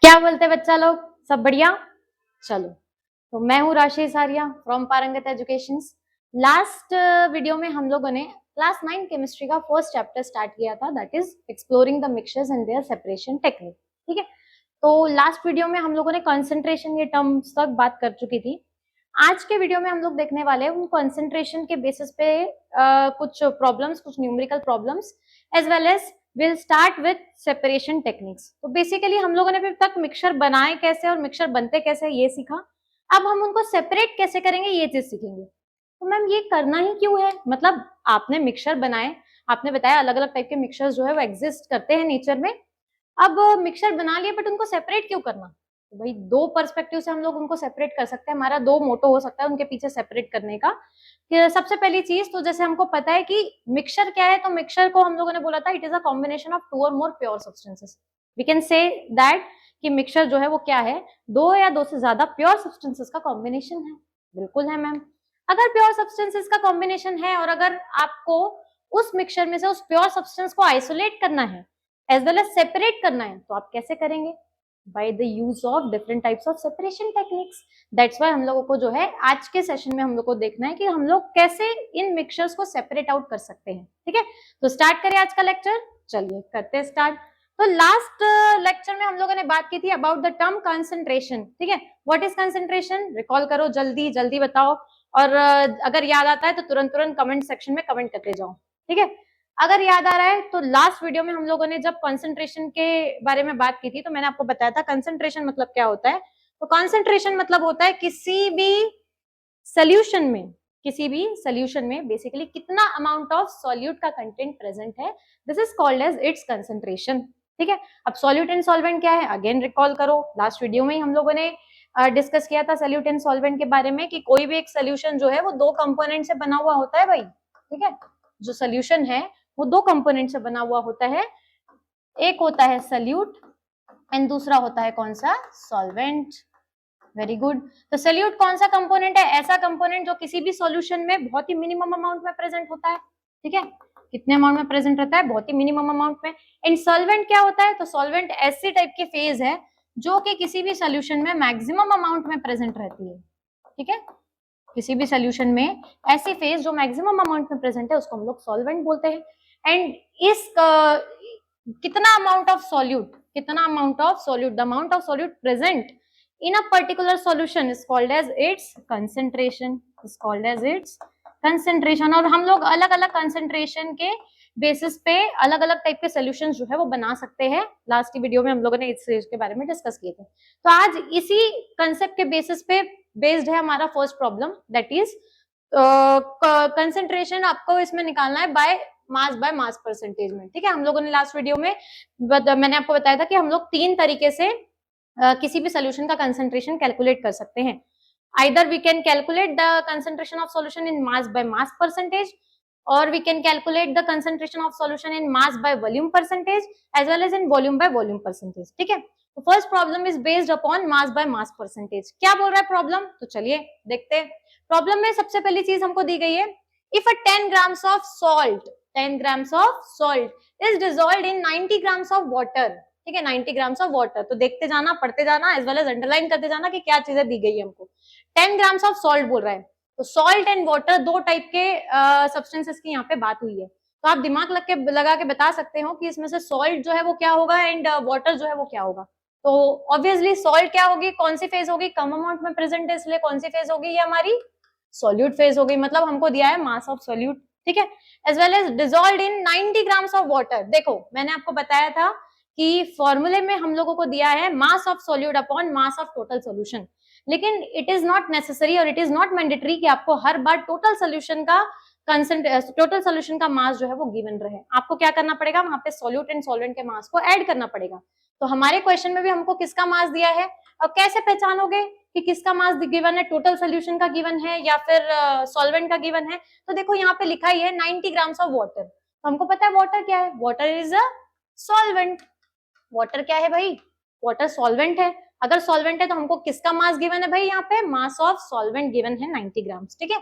क्या बोलते बच्चा लोग, सब बढ़िया। चलो, तो मैं हूँ राशि सारिया फ्रॉम पारंगत एजुकेशन। लास्ट वीडियो में हम लोगों ने क्लास 9 केमिस्ट्री का फर्स्ट चैप्टर स्टार्ट किया था, that is exploring the mixtures and their separation technique. ठीक है, तो लास्ट वीडियो में हम लोगों ने कंसंट्रेशन के टर्म्स तक बात कर चुकी थी। आज के वीडियो में हम लोग देखने वाले हैं उन कंसंट्रेशन के बेसिस पे कुछ प्रॉब्लम्स, कुछ numerical problems, as well as will start with separation techniques. तो बेसिकली हम लोगों ने अभी तक मिक्सचर बनाए कैसे और मिक्सचर बनते कैसे ये सीखा। अब हम उनको सेपरेट कैसे करेंगे ये चीज सीखेंगे। तो मैम ये करना ही क्यों है, मतलब आपने मिक्सचर बनाए, आपने बताया अलग अलग टाइप के मिक्सचर जो है वो एग्जिस्ट करते हैं नेचर में। अब मिक्सचर बना लिए बट उनको सेपरेट क्यों करना। तो भाई दो पर्सपेक्टिव से हम लोग उनको सेपरेट कर सकते हैं, हमारा दो मोटो हो सकता है उनके पीछे सेपरेट करने का। कि सबसे पहली चीज तो जैसे हमको पता है कि मिक्सचर क्या है, तो मिक्सचर को हम लोगों ने बोला था it is a combination of two और more pure substances. We can say that कि मिक्सचर जो है वो क्या है, दो या दो से ज्यादा प्योर सब्सटेंसेस का कॉम्बिनेशन है। बिल्कुल है मैम। अगर प्योर सब्सटेंसेस का कॉम्बिनेशन है और अगर आपको उस मिक्सचर में से उस प्योर सब्सटेंस को आइसोलेट करना है एज वेल एज सेपरेट करना है, तो आप कैसे करेंगे? By the use of different types of separation techniques. That's why हम लोगों को जो है आज के सेशन में हम लोग को देखना है कि हम लोग कैसे इन मिक्सचर्स को सेपरेट आउट कर सकते हैं। ठीक है, तो स्टार्ट करें आज का लेक्चर। चलिए करते हैं स्टार्ट। तो लास्ट लेक्चर में हम लोगों ने बात की थी अबाउट द टर्म कंसंट्रेशन। ठीक है, व्हाट इज कंसंट्रेशन, रिकॉल करो, जल्दी जल्दी बताओ। और अगर याद आता है तो तुरंत तुरंत कमेंट सेक्शन में कमेंट करते जाओ। ठीक है, अगर याद आ रहा है तो लास्ट वीडियो में हम लोगों ने जब कंसंट्रेशन के बारे में बात की थी तो मैंने आपको बताया था कंसंट्रेशन मतलब क्या होता है। तो कंसंट्रेशन मतलब होता है किसी भी सॉल्यूशन में बेसिकली कितना अमाउंट ऑफ सॉल्यूट का कंटेंट प्रेजेंट है, this is called as its concentration. ठीक है, अब सॉल्यूट एंड सॉल्वेंट क्या है, अगेन रिकॉल करो, लास्ट वीडियो में ही हम लोगों ने डिस्कस किया था सॉल्यूट एंड सॉल्वेंट के बारे में कि कोई भी एक सोल्यूशन जो है वो दो कंपोनेंट से बना हुआ होता है भाई। ठीक है, जो सोल्यूशन है वो दो कंपोनेंट से बना हुआ होता है, एक होता है सल्यूट एंड दूसरा होता है कौन सा, सॉल्वेंट। Very good. तो सल्यूट कौन सा कंपोनेंट है, ऐसा कंपोनेंट जो किसी भी सॉल्यूशन में बहुत ही मिनिमम अमाउंट में प्रेजेंट होता है। ठीक है, कितने अमाउंट में प्रेजेंट रहता है, बहुत ही मिनिमम अमाउंट में। एंड सॉल्वेंट क्या होता है, तो सॉल्वेंट ऐसी टाइप की फेज है जो कि किसी भी सॉल्यूशन में मैक्सिमम अमाउंट में प्रेजेंट रहती है। ठीक है, किसी भी सॉल्यूशन में ऐसी फेज जो मैक्सिमम अमाउंट में प्रेजेंट है उसको हम लोग सॉल्वेंट बोलते हैं। एंड इस कितना amount of solute, the amount of solute present in a particular solution is called as its concentration, और हम लोग अलग अलग कंसेंट्रेशन के बेसिस पे अलग अलग टाइप के सोल्यूशन जो है वो बना सकते हैं। लास्ट की वीडियो में हम लोगों ने इस चीज के बारे में डिस्कस किए थे। तो आज इसी कंसेप्ट के बेसिस पे बेस्ड है हमारा first problem, that is concentration आपको इसमें निकालना है बाय मास परसेंटेज में। ठीक है, हम लोगों ने लास्ट वीडियो में मैंने आपको बताया था कि हम लोग तीन तरीके से किसी भी सोल्यूशन का कंसंट्रेशन कैलकुलेट कर सकते हैं। Either we can calculate the concentration of solution in mass by mass percentage, और we can calculate the concentration of solution in mass by volume percentage as well as in volume by volume percentage. ठीक है, तो first problem is based upon mass by mass percentage. क्या बोल रहा है problem, तो चलिए देखते हैं। प्रॉब्लम में सबसे पहली चीज हमको दी गई है, if a 10 grams of salt is dissolved in 90 grams of water। ठीक है, 90 grams of water, तो देखते जाना, पढ़ते जाना, एज वेल एज अंडरलाइन करते जाना कि क्या चीजें दी गई है हमको। 10 grams of salt बोल रहा है, तो सॉल्ट एंड वाटर दो टाइप के सब्सटेंसेस की यहाँ पे बात हुई है। तो आप दिमाग लगा के बता सकते हो कि इसमें से सॉल्ट जो है वो क्या होगा एंड वाटर जो है वो क्या होगा। तो ऑब्वियसली सॉल्ट क्या होगी, कौन सी फेज होगी, कम अमाउंट में प्रेजेंट है इसलिए कौन सी फेज होगी, ये हमारी सॉल्यूट फेज होगी, मतलब हमको दिया है मास ऑफ सॉल्यूट। ठीक है, as well as dissolved in 90 grams of water. देखो मैंने आपको बताया था कि फॉर्मूले में हम लोगों को दिया है मास of solute upon mass of total solution, लेकिन इट इज नॉट नेसेसरी और इट इज नॉट मैंडेटरी कि आपको हर बार टोटल सोल्यूशन का मास जो है वो गिवन रहे। आपको क्या करना पड़ेगा, वहां पे सॉल्यूट एंड सॉल्वेंट के मास को ऐड करना पड़ेगा। तो हमारे क्वेश्चन में भी हमको किसका मास दिया है, और कैसे पहचानोगे कि किसका मास गिवन है, टोटल सोल्यूशन का गिवन है या फिर सॉल्वेंट का गिवन है। तो देखो यहाँ पे लिखा ही है 90 ग्राम्स ऑफ वाटर, तो हमको पता है वाटर क्या है, water is a solvent. Water क्या है भाई, वाटर सॉल्वेंट है। अगर सॉल्वेंट है तो हमको किसका मास गिवन है भाई, यहाँ पे मास ऑफ सॉल्वेंट गिवन है 90 ग्राम्स। ठीक है,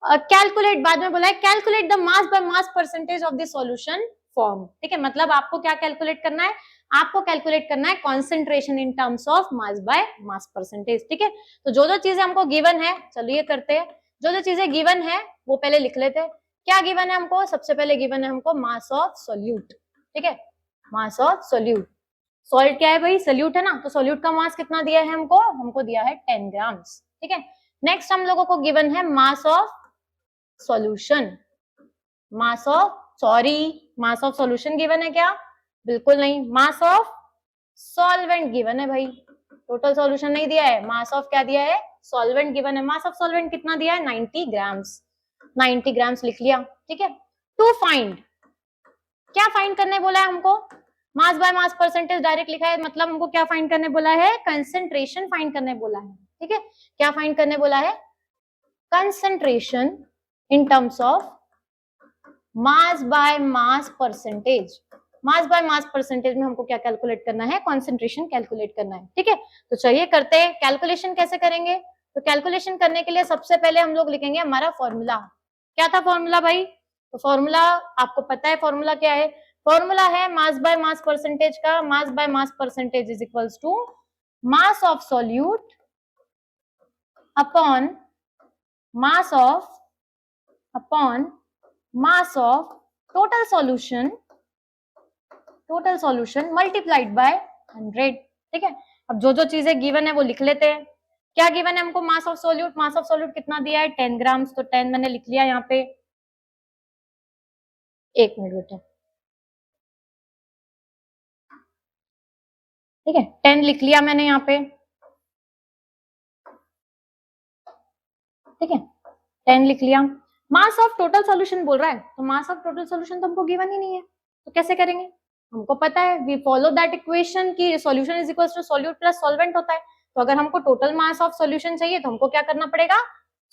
कैलकुलेट बाद में बोला है, calculate the mass by mass percentage of the solution form. ठीक है, मतलब आपको क्या कैलकुलेट करना है, आपको कैलकुलेट करना है concentration in terms of mass by mass percentage, ठीक है। तो जो जो चीजें हमको गिवन है, चलिए करते हैं। जो जो चीजें गिवन है वो पहले लिख लेते हैं। क्या गिवन है हमको? सबसे पहले गिवन है हमको मास ऑफ सोल्यूट, ठीक है, मास ऑफ सोल्यूट। सॉल्ट क्या है भाई? सोल्यूट है ना, तो सोल्यूट का मास कितना दिया है हमको? हमको दिया है 10 ग्राम्स, ठीक है। नेक्स्ट हम लोगों को गिवन है mass of solution, mass of solution given है क्या? बिल्कुल नहीं। मास ऑफ सॉल्वेंट गिवन है भाई, टोटल सॉल्यूशन नहीं दिया है। मास ऑफ क्या दिया है? सॉल्वेंट गिवन है। मास ऑफ सॉल्वेंट कितना दिया है? 90 ग्राम्स, 90 ग्राम्स लिख लिया, ठीक है। टू फाइंड, क्या फाइंड करने बोला है हमको? मास बाय मास परसेंटेज डायरेक्ट लिखा है, मतलब हमको क्या फाइंड करने बोला है? कंसंट्रेशन फाइंड करने बोला है, ठीक है। क्या फाइंड करने बोला है? Concentration in terms of mass by mass percentage. Mass by mass percentage में हमको क्या कैलकुलेट करना है? कंसंट्रेशन कैलकुलेट करना है, ठीक है। तो चलिए करते हैं। कैलकुलेशन कैसे करेंगे? तो कैलकुलेशन करने के लिए सबसे पहले हम लोग लिखेंगे हमारा फॉर्मूला। क्या था फॉर्मूला भाई? तो फॉर्मूला आपको पता है, फॉर्मूला क्या है? फॉर्मूला है मास बाय मास परसेंटेज का। Mass by mass percentage is equals to mass of solute upon mass of total solution multiplied by 100, ठीक है। अब जो जो चीजें गिवन है वो लिख लेते हैं। क्या गिवन है हमको? मास ऑफ सॉल्यूट कितना दिया है? 10 ग्राम्स, तो 10 मैंने लिख लिया यहाँ पे। एक मिनट बेटा, ठीक है, 10 लिख लिया मैंने यहाँ पे, ठीक है, 10 लिख लिया। मास ऑफ टोटल सॉल्यूशन बोल रहा है, तो मास ऑफ टोटल सॉल्यूशन तो हमको गिवन ही नहीं है, तो कैसे करेंगे? हमको पता है, वी फॉलो दैट इक्वेशन कि solution is equal to solute plus solvent होता है। तो अगर हमको टोटल मास ऑफ सॉल्यूशन चाहिए तो हमको क्या करना पड़ेगा?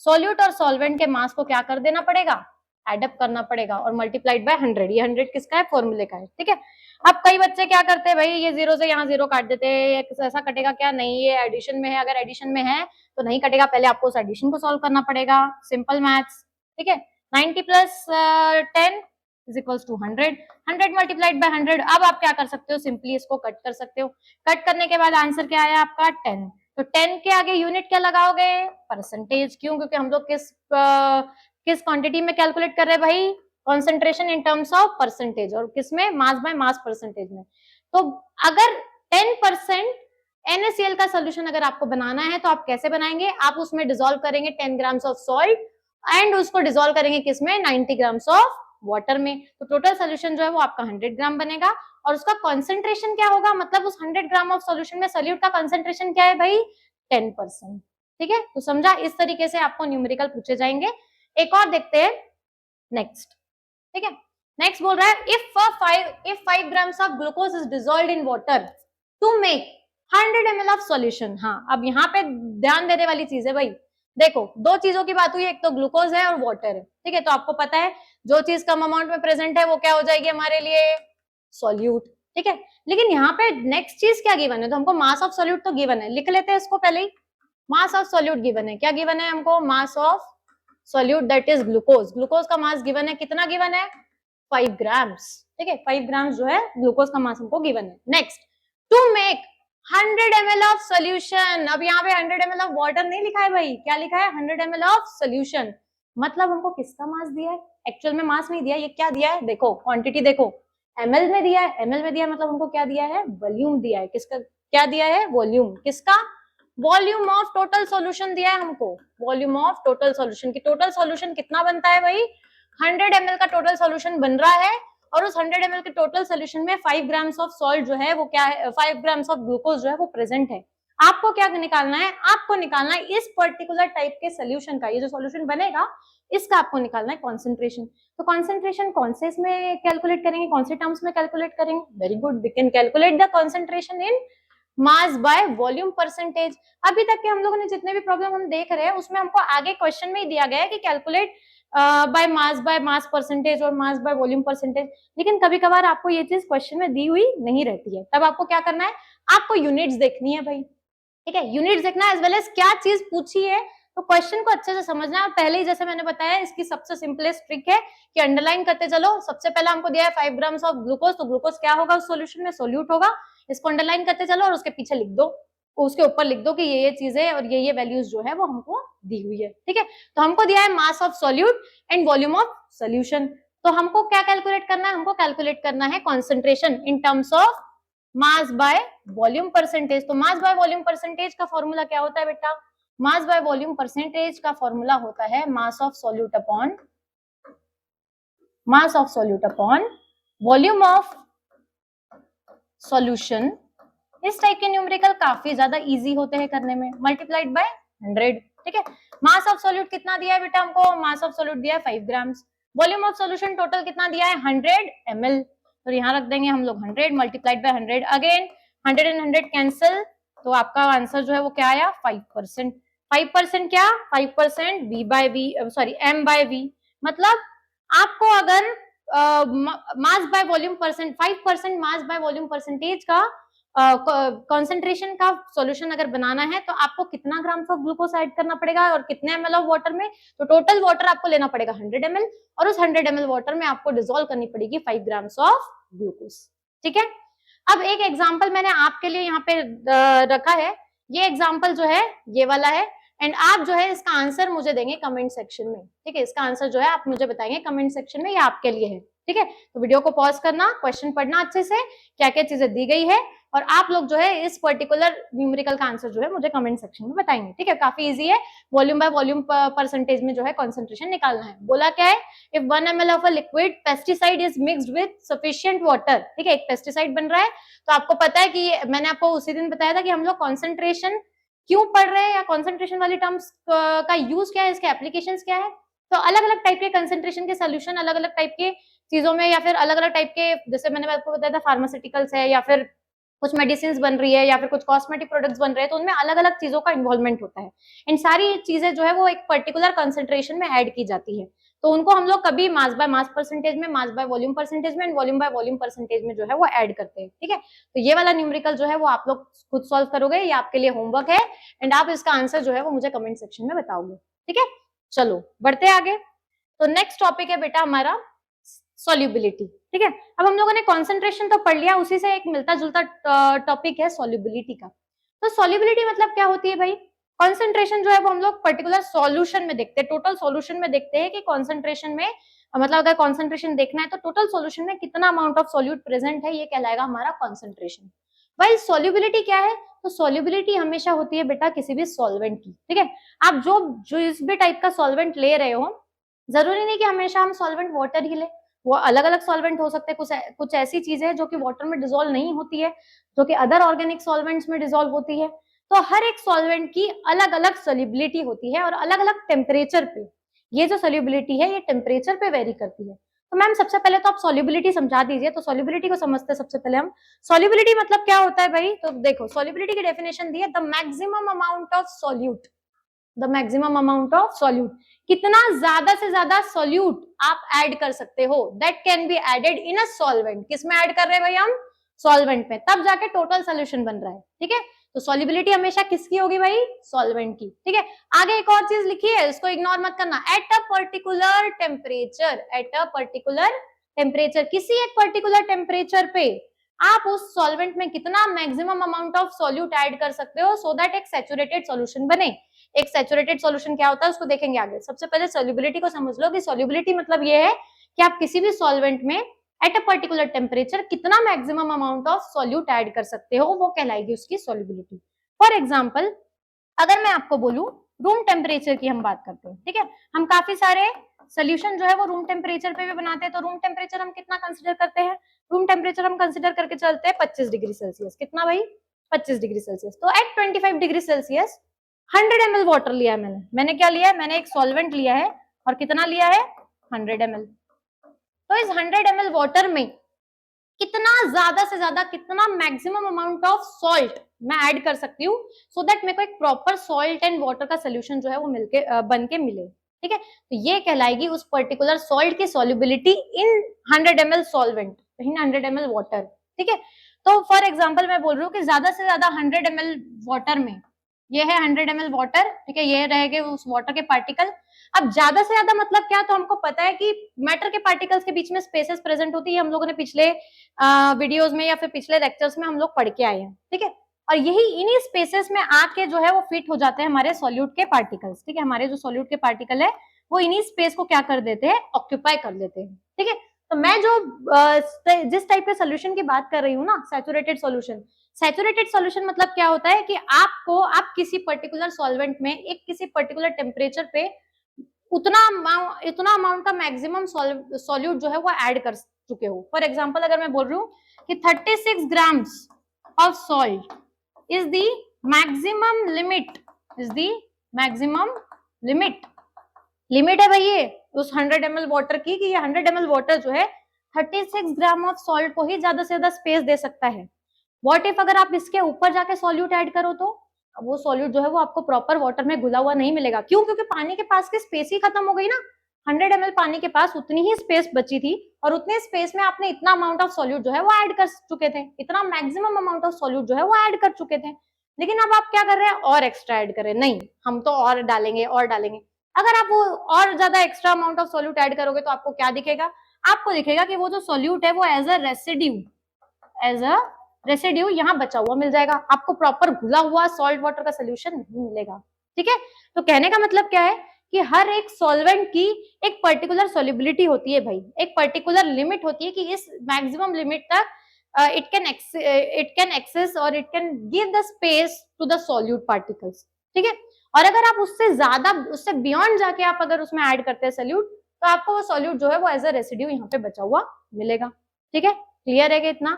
सॉल्यूट और सॉल्वेंट के मास को क्या कर देना पड़ेगा? एडअप करना पड़ेगा और मल्टीप्लाइड बाय 100। ये 100 किसका है? फॉर्मूले का है, ठीक है। अब कई बच्चे क्या करते हैं भाई, ये जीरो से यहाँ जीरो काट देते हैं, ऐसा कटेगा क्या? नहीं, ये एडिशन में है, अगर एडिशन में है तो नहीं कटेगा, पहले आपको उस एडिशन को सॉल्व करना पड़ेगा। सिंपल मैथ्स, ठीक है। 90 plus 10 is equals to 100, 100 multiplied by 100। अब आप क्या कर सकते हो? सिंपली इसको कट कर सकते हो। कट करने के बाद आंसर क्या आया आपका? 10। तो 10 के आगे यूनिट क्या लगाओगे? परसेंटेज। क्यों? क्योंकि हम लोग किस क्वांटिटी में कैलकुलेट कर रहे हैं भाई? Concentration in terms of percentage, और किसमें? मास बाय मास परसेंटेज में। तो अगर 10% NaCl का सोल्यूशन अगर आपको बनाना है तो आप कैसे बनाएंगे? आप उसमें डिसॉल्व करेंगे 10 ग्राम्स ऑफ सॉल्ट एंड उसको डिसॉल्व करेंगे किसमें? 90 ग्राम्स ऑफ वाटर में। तो टोटल सोल्यूशन जो है वो आपका 100 ग्राम बनेगा, और उसका कॉन्सेंट्रेशन क्या होगा? मतलब उस 100 ग्राम ऑफ सोल्यूशन में सोल्यूट का कॉन्सेंट्रेशन क्या है भाई? 10%, ठीक है। तो समझा? इस तरीके से आपको न्यूमेरिकल पूछे जाएंगे। एक और देखते हैं नेक्स्ट, ठीक है। नेक्स्ट बोल रहा है if 5 grams of glucose is dissolved in water to make 100 ml of solution. हाँ, अब यहाँ पे ध्यान देने वाली चीज है भाई। देखो, दो चीजों की बात हुई, एक तो ग्लूकोज है और वाटर है, ठीक है। तो आपको पता है जो चीज कम अमाउंट में प्रेजेंट है वो क्या हो जाएगी हमारे लिए? सॉल्यूट, ठीक है। लेकिन यहाँ पे नेक्स्ट चीज क्या गिवन है? तो हमको मास ऑफ सॉल्यूट तो गिवन है, लिख लेते हैं इसको पहले ही। मास ऑफ सॉल्यूट गिवन है, क्या गिवन है हमको? मास of solute that is glucose. Glucose का मास गिवन है, कितना गिवन है? 5 ग्राम्स, ठीक है। 5 ग्राम्स जो है ग्लूकोज का मास हमको गिवन है। Next, to make 100 ml of solution. अब यहाँ पे 100 ml ऑफ वाटर नहीं लिखा है भाई, क्या लिखा है? 100 ml ऑफ सोल्यूशन। मतलब हमको किसका मास दिया है? एक्चुअल में मास नहीं दिया, ये क्या दिया है? देखो क्वांटिटी, देखो ml में दिया है, ml में दिया मतलब हमको क्या दिया है? वॉल्यूम दिया है। किसका? क्या दिया है? वॉल्यूम। किसका? वॉल्यूम ऑफ टोटल सॉल्यूशन दिया है हमको। वॉल्यूम ऑफ टोटल सॉल्यूशन की टोटल सॉल्यूशन कितना बनता है भाई? 100 ml का टोटल सॉल्यूशन बन रहा है, और उस 100 ml के टोटल सोल्यूशन में 5 ग्राम्स ऑफ सॉल्ट जो है वो क्या है? 5 ग्राम्स ऑफ ग्लूकोज जो है वो प्रेजेंट है। आपको क्या निकालना है? आपको निकालना है इस पर्टिकुलर टाइप के सोल्यूशन का, ये जो सोल्यूशन बनेगा इसका आपको निकालना है कॉन्सेंट्रेशन। तो कॉन्सेंट्रेशन कौन से इसमें कैलकुलेट करेंगे? कौन से टर्म्स में कैलकुलेट करेंगे? Very good, we can calculate the concentration in mass by volume percentage. अभी तक के हम लोगों ने जितने भी प्रॉब्लम हम देख रहे हैं उसमें हमको आगे क्वेश्चन में ही दिया गया है कि कैलकुलेट बाय मास परसेंटेज और मास बाय वॉल्यूम परसेंटेज, लेकिन कभी कभार आपको ये चीज क्वेश्चन में दी हुई नहीं रहती है। तब आपको क्या करना है? आपको यूनिट्स देखनी है भाई, ठीक है। यूनिट्स देखना एज वेल एज क्या चीज पूछी है तो क्वेश्चन को अच्छे से समझना है। पहले ही जैसे मैंने बताया, इसकी सबसे सिंपलेस्ट ट्रिक है कि अंडरलाइन करते चलो। सबसे पहले हमको दिया है 5 ग्राम्स ऑफ ग्लूकोज, तो ग्लूकोज क्या होगा उस सॉल्यूशन में, सोल्यूट होगा। इसको अंडरलाइन करते चलो और उसके पीछे लिख दो, उसके ऊपर लिख दो कि ये चीजें और ये वैल्यूज जो है वो हमको दी हुई है। ठीक है, तो हमको दिया है मास of solute and volume of solution. तो हमको क्या कैलकुलेट करना है, हमको कैलकुलेट करना है concentration in terms of mass by volume percentage. तो मास बाय वॉल्यूम परसेंटेज का फॉर्मूला क्या होता है बेटा, मास बाय वॉल्यूम परसेंटेज का फॉर्मूला होता है मास of solute upon volume of solution. इस टाइप के न्यूमेरिकल काफी ज्यादा इजी होते हैं करने में, मल्टीप्लाइड बाय 100। ठीक है, मास ऑफ सॉल्यूट कितना दिया है बेटा हमको, मास ऑफ सॉल्यूट दिया है 5 grams. Volume of solution total कितना दिया है 100 ml, तो यहाँ रख देंगे हम लोग 100 multiplied by 100। Again 100 and 100 cancel, तो आपका आंसर जो है वो क्या आया 5%। 5% क्या, 5% v by V, sorry m by v। मतलब आपको अगर mass by volume percent 5% mass by volume percentage का कॉन्सेंट्रेशन का सॉल्यूशन अगर बनाना है तो आपको कितना ग्राम्स ऑफ ग्लूकोज ऐड करना पड़ेगा और कितने ml ऑफ वाटर में, तो टोटल वाटर आपको लेना पड़ेगा 100 ml और उस 100 ml वाटर में आपको डिसॉल्व करनी पड़ेगी 5 ग्राम्स ऑफ ग्लूकोज। ठीक है, अब एक एग्जांपल मैंने आपके लिए यहाँ पे रखा है, ये एग्जांपल जो है ये वाला है एंड आप जो है इसका आंसर मुझे देंगे कमेंट सेक्शन में। ठीक है, इसका आंसर जो है आप मुझे बताएंगे कमेंट सेक्शन में, ये आपके लिए है। ठीक है, तो वीडियो को पॉज करना, क्वेश्चन पढ़ना अच्छे से, क्या क्या चीजें दी गई है और आप लोग जो है इस पर्टिकुलर न्यूमेरिकल का आंसर जो है मुझे कमेंट सेक्शन में बताएंगे। ठीक है, काफी इजी है, वॉल्यूम बाय वॉल्यूम परसेंटेज में जो है कॉन्सेंट्रेशन निकालना है। बोला क्या है, if 1 ml of a liquid pesticide is mixed with sufficient water. ठीक है, एक पेस्टिसाइड बन रहा है, तो आपको पता है कि मैंने आपको उसी दिन बताया था कि हम लोग कॉन्सेंट्रेशन क्यों पढ़ रहे हैं या कॉन्सेंट्रेशन वाली टर्म्स का यूज क्या है, इसके एप्लीकेशंस क्या है। तो अलग अलग टाइप के कंसेंट्रेशन के सोल्यूशन अलग अलग टाइप के चीजों में या फिर अलग अलग टाइप के, जैसे मैंने आपको बताया था फार्मास्यूटिकल्स है या फिर कुछ मेडिसिन बन रही है या फिर कुछ कॉस्मेटिक प्रोडक्ट्स बन रहे हैं, तो उनमें अलग अलग चीजों का इन्वॉल्वमेंट होता है। इन सारी चीजें जो है वो एक पर्टिकुलर कंसेंट्रेशन में ऐड की जाती है, तो उनको हम लोग कभी मास बाय मास परसेंटेज में, मास बाय वॉल्यूम परसेंटेज में, वॉल्यूम बाय वॉल्यूम परसेंटेज में जो है वो ऐड करते हैं। ठीक है, तो ये वाला न्यूमेरिकल जो है वो आप लोग खुद सॉल्व करोगे, ये आपके लिए होमवर्क है एंड आप इसका आंसर जो है वो मुझे कमेंट सेक्शन में बताओगे। ठीक है, चलो बढ़ते आगे। तो नेक्स्ट टॉपिक है बेटा हमारा सॉल्युबिलिटी। ठीक है, अब हम लोगों ने कॉन्सेंट्रेशन तो पढ़ लिया, उसी से एक मिलता जुलता टॉपिक है सॉल्युबिलिटी का। तो सॉल्युबिलिटी मतलब क्या होती है भाई, कॉन्सेंट्रेशन जो है वो हम लोग पर्टिकुलर सॉल्यूशन में देखते हैं, टोटल सॉल्यूशन में देखते हैं कि कॉन्सेंट्रेशन में, मतलब अगर कॉन्सेंट्रेशन देखना है तो टोटल सॉल्यूशन में कितना अमाउंट ऑफ सॉल्यूट प्रेजेंट है, ये कहलाएगा हमारा कॉन्सेंट्रेशन। भाई सॉल्युबिलिटी क्या है, तो सॉल्युबिलिटी हमेशा होती है बेटा किसी भी सॉल्वेंट की। ठीक है, आप जो जिस भी टाइप का सॉल्वेंट ले रहे हो, जरूरी नहीं कि हमेशा हम सॉल्वेंट वाटर ही ले, वो अलग अलग सॉल्वेंट हो सकते हैं। कुछ ऐसी चीजें हैं जो कि वाटर में डिसॉल्व नहीं होती है, जो कि अदर ऑर्गेनिक सॉल्वेंट्स में डिसॉल्व होती है। तो हर एक सॉल्वेंट की अलग अलग सॉल्युबिलिटी होती है और अलग अलग टेम्परेचर पे ये जो सॉल्युबिलिटी है ये टेम्परेचर पे वेरी करती है। तो मैम सबसे पहले तो आप सॉल्युबिलिटी समझा दीजिए। तो सॉल्युबिलिटी को समझते हैं सबसे पहले हम। सॉल्युबिलिटी मतलब क्या होता है भाई, तो देखो सॉल्युबिलिटी की डेफिनेशन दी है, the maximum amount of solute, the maximum amount of solute, कितना ज्यादा से ज्यादा सॉल्यूट आप ऐड कर सकते हो, that can be added in a solvent. किसमें ऐड कर रहे हैं भाई हम, सॉल्वेंट में, तब जाके टोटल सोल्यूशन बन रहा है। ठीक है, तो सॉल्युबिलिटी हमेशा किसकी होगी भाई, सॉल्वेंट की। ठीक है, आगे एक और चीज लिखी है, इसको इग्नोर मत करना, at a particular temperature, at a particular temperature, किसी एक पर्टिकुलर टेम्परेचर पे आप उस सॉल्वेंट में कितना maximum amount of solute add कर सकते हो सो दैट एक सैचुरेटेड सॉल्यूशन बने। एक सैचुरेटेड सॉल्यूशन क्या होता है उसको देखेंगे आगे। सबसे पहले सॉल्युबिलिटी को समझ लो कि सॉल्युबिलिटी मतलब ये है कि आप किसी भी सॉल्वेंट में एट अ पर्टिकुलर टेम्परेचर कितना maximum amount of solute add कर सकते हो, वो कहलाएगी उसकी सॉल्युबिलिटी। फॉर एग्जांपल अगर मैं आपको बोलूं रूम टेम्परेचर की हम बात करते हैं, ठीक है, हम काफी सारे सोल्यूशन जो है वो रूम टेम्परेचर पे भी बनाते हैं। तो रूम टेम्परेचर हम कितना कंसिडर करते हैं, रूम टेम्परेचर हम कंसिडर करके चलते हैं 25 डिग्री सेल्सियस। कितना भाई, 25 डिग्री सेल्सियस। तो at 25 degree Celsius 100 ml water लिया है मैंने क्या लिया है, मैंने एक सॉल्वेंट लिया है और कितना लिया है 100 ml। तो इस 100 ml वाटर में कितना ज्यादा से ज्यादा कितना मैक्सिमम अमाउंट ऑफ सॉल्ट मैं ऐड कर सकती हूँ सो दैट मेरे को एक प्रॉपर सॉल्ट एंड वाटर का सोल्यूशन जो है वो मिलके बन के मिले। ठीक है, तो ये कहलाएगी उस पर्टिकुलर सॉल्ट की सॉल्युबिलिटी इन 100 ml सॉल्वेंट, इन 100 ml वाटर। ठीक है, तो फॉर एग्जांपल मैं बोल रही हूँ कि ज्यादा से ज्यादा 100 ml वाटर में ये है 100 ml वाटर, ठीक है, ये रहेंगे उस वाटर के पार्टिकल। अब ज्यादा से ज्यादा मतलब क्या, तो हमको पता है कि मैटर के पार्टिकल्स के बीच में स्पेसेस प्रेजेंट होती है, हम लोगों ने पिछले वीडियोस में या फिर पिछले लेक्चर्स में हम लोग पढ़ के आए हैं, ठीक है। और यही इन्हीं स्पेसेस में आके जो है वो फिट हो जाते हैं हमारे सॉल्यूट के पार्टिकल्स, ठीक है। हमारे जो सॉल्यूट के पार्टिकल है वो इन्हीं स्पेस को क्या कर देते हैं, ऑक्यूपाई कर लेते हैं, ठीक है। तो मैं जो जिस टाइप के सोल्यूशन की बात कर रही हूँ ना, सैचुरेटेड सोल्यूशन, सैचुरेटेड सॉल्यूशन मतलब क्या होता है कि आप किसी पर्टिकुलर सॉल्वेंट में एक किसी पर्टिकुलर टेम्परेचर पे उतना अमाउंट का मैक्सिमम सॉल्यूट जो है वो ऐड कर चुके हो। फॉर एग्जांपल अगर मैं बोल रही हूँ कि 36 grams of salt is the maximum limit, is the maximum limit है भाई ये उस 100 ml वाटर की, कि ये 100 ml वाटर जो है 36 ग्राम ऑफ सॉल्ट को ही ज्यादा से ज्यादा स्पेस दे सकता है। व्हाट इफ अगर आप इसके ऊपर जाके सॉल्यूट ऐड करो तो वो सॉल्यूट जो है वो आपको प्रॉपर वाटर में घुला हुआ नहीं मिलेगा। क्यों? क्योंकि पानी के पास की स्पेस ही खत्म हो गई ना। 100 ml पानी के पास उतनी ही स्पेस बची थी और उतने स्पेस में आपने इतना अमाउंट ऑफ सॉल्यूट जो है वो ऐड कर चुके थे, इतना मैक्सिमम अमाउंट ऑफ सॉल्यूट जो है वो ऐड कर चुके थे। लेकिन अब आप क्या कर रहे हैं, और एक्स्ट्रा ऐड कर रहे हैं, नहीं हम तो और डालेंगे और डालेंगे। अगर आप वो और ज्यादा extra amount of solute add करोगे तो आपको क्या दिखेगा, आपको दिखेगा कि वो जो सॉल्यूट है वो एज अ रेसिड्यू यहाँ बचा हुआ मिल जाएगा, आपको प्रॉपर घुला हुआ सॉल्ट वाटर का सोल्यूशन नहीं मिलेगा, ठीक है। तो कहने का मतलब क्या है कि हर एक सॉल्वेंट की एक पर्टिकुलर सॉल्युबिलिटी होती है भाई, एक पर्टिकुलर लिमिट होती है कि इस मैक्सिमम लिमिट तक इट कैन एक्सेस और it can give the space to the solute particles, ठीक है। और अगर आप उससे ज्यादा, उससे बियॉन्ड जाके आप अगर उसमें ऐड करते हैं सॉल्यूट, तो आपको वो सॉल्यूट जो है वो एज अ रेसिड्यू यहाँ पे बचा हुआ मिलेगा, ठीक है। क्लियर है कि इतना?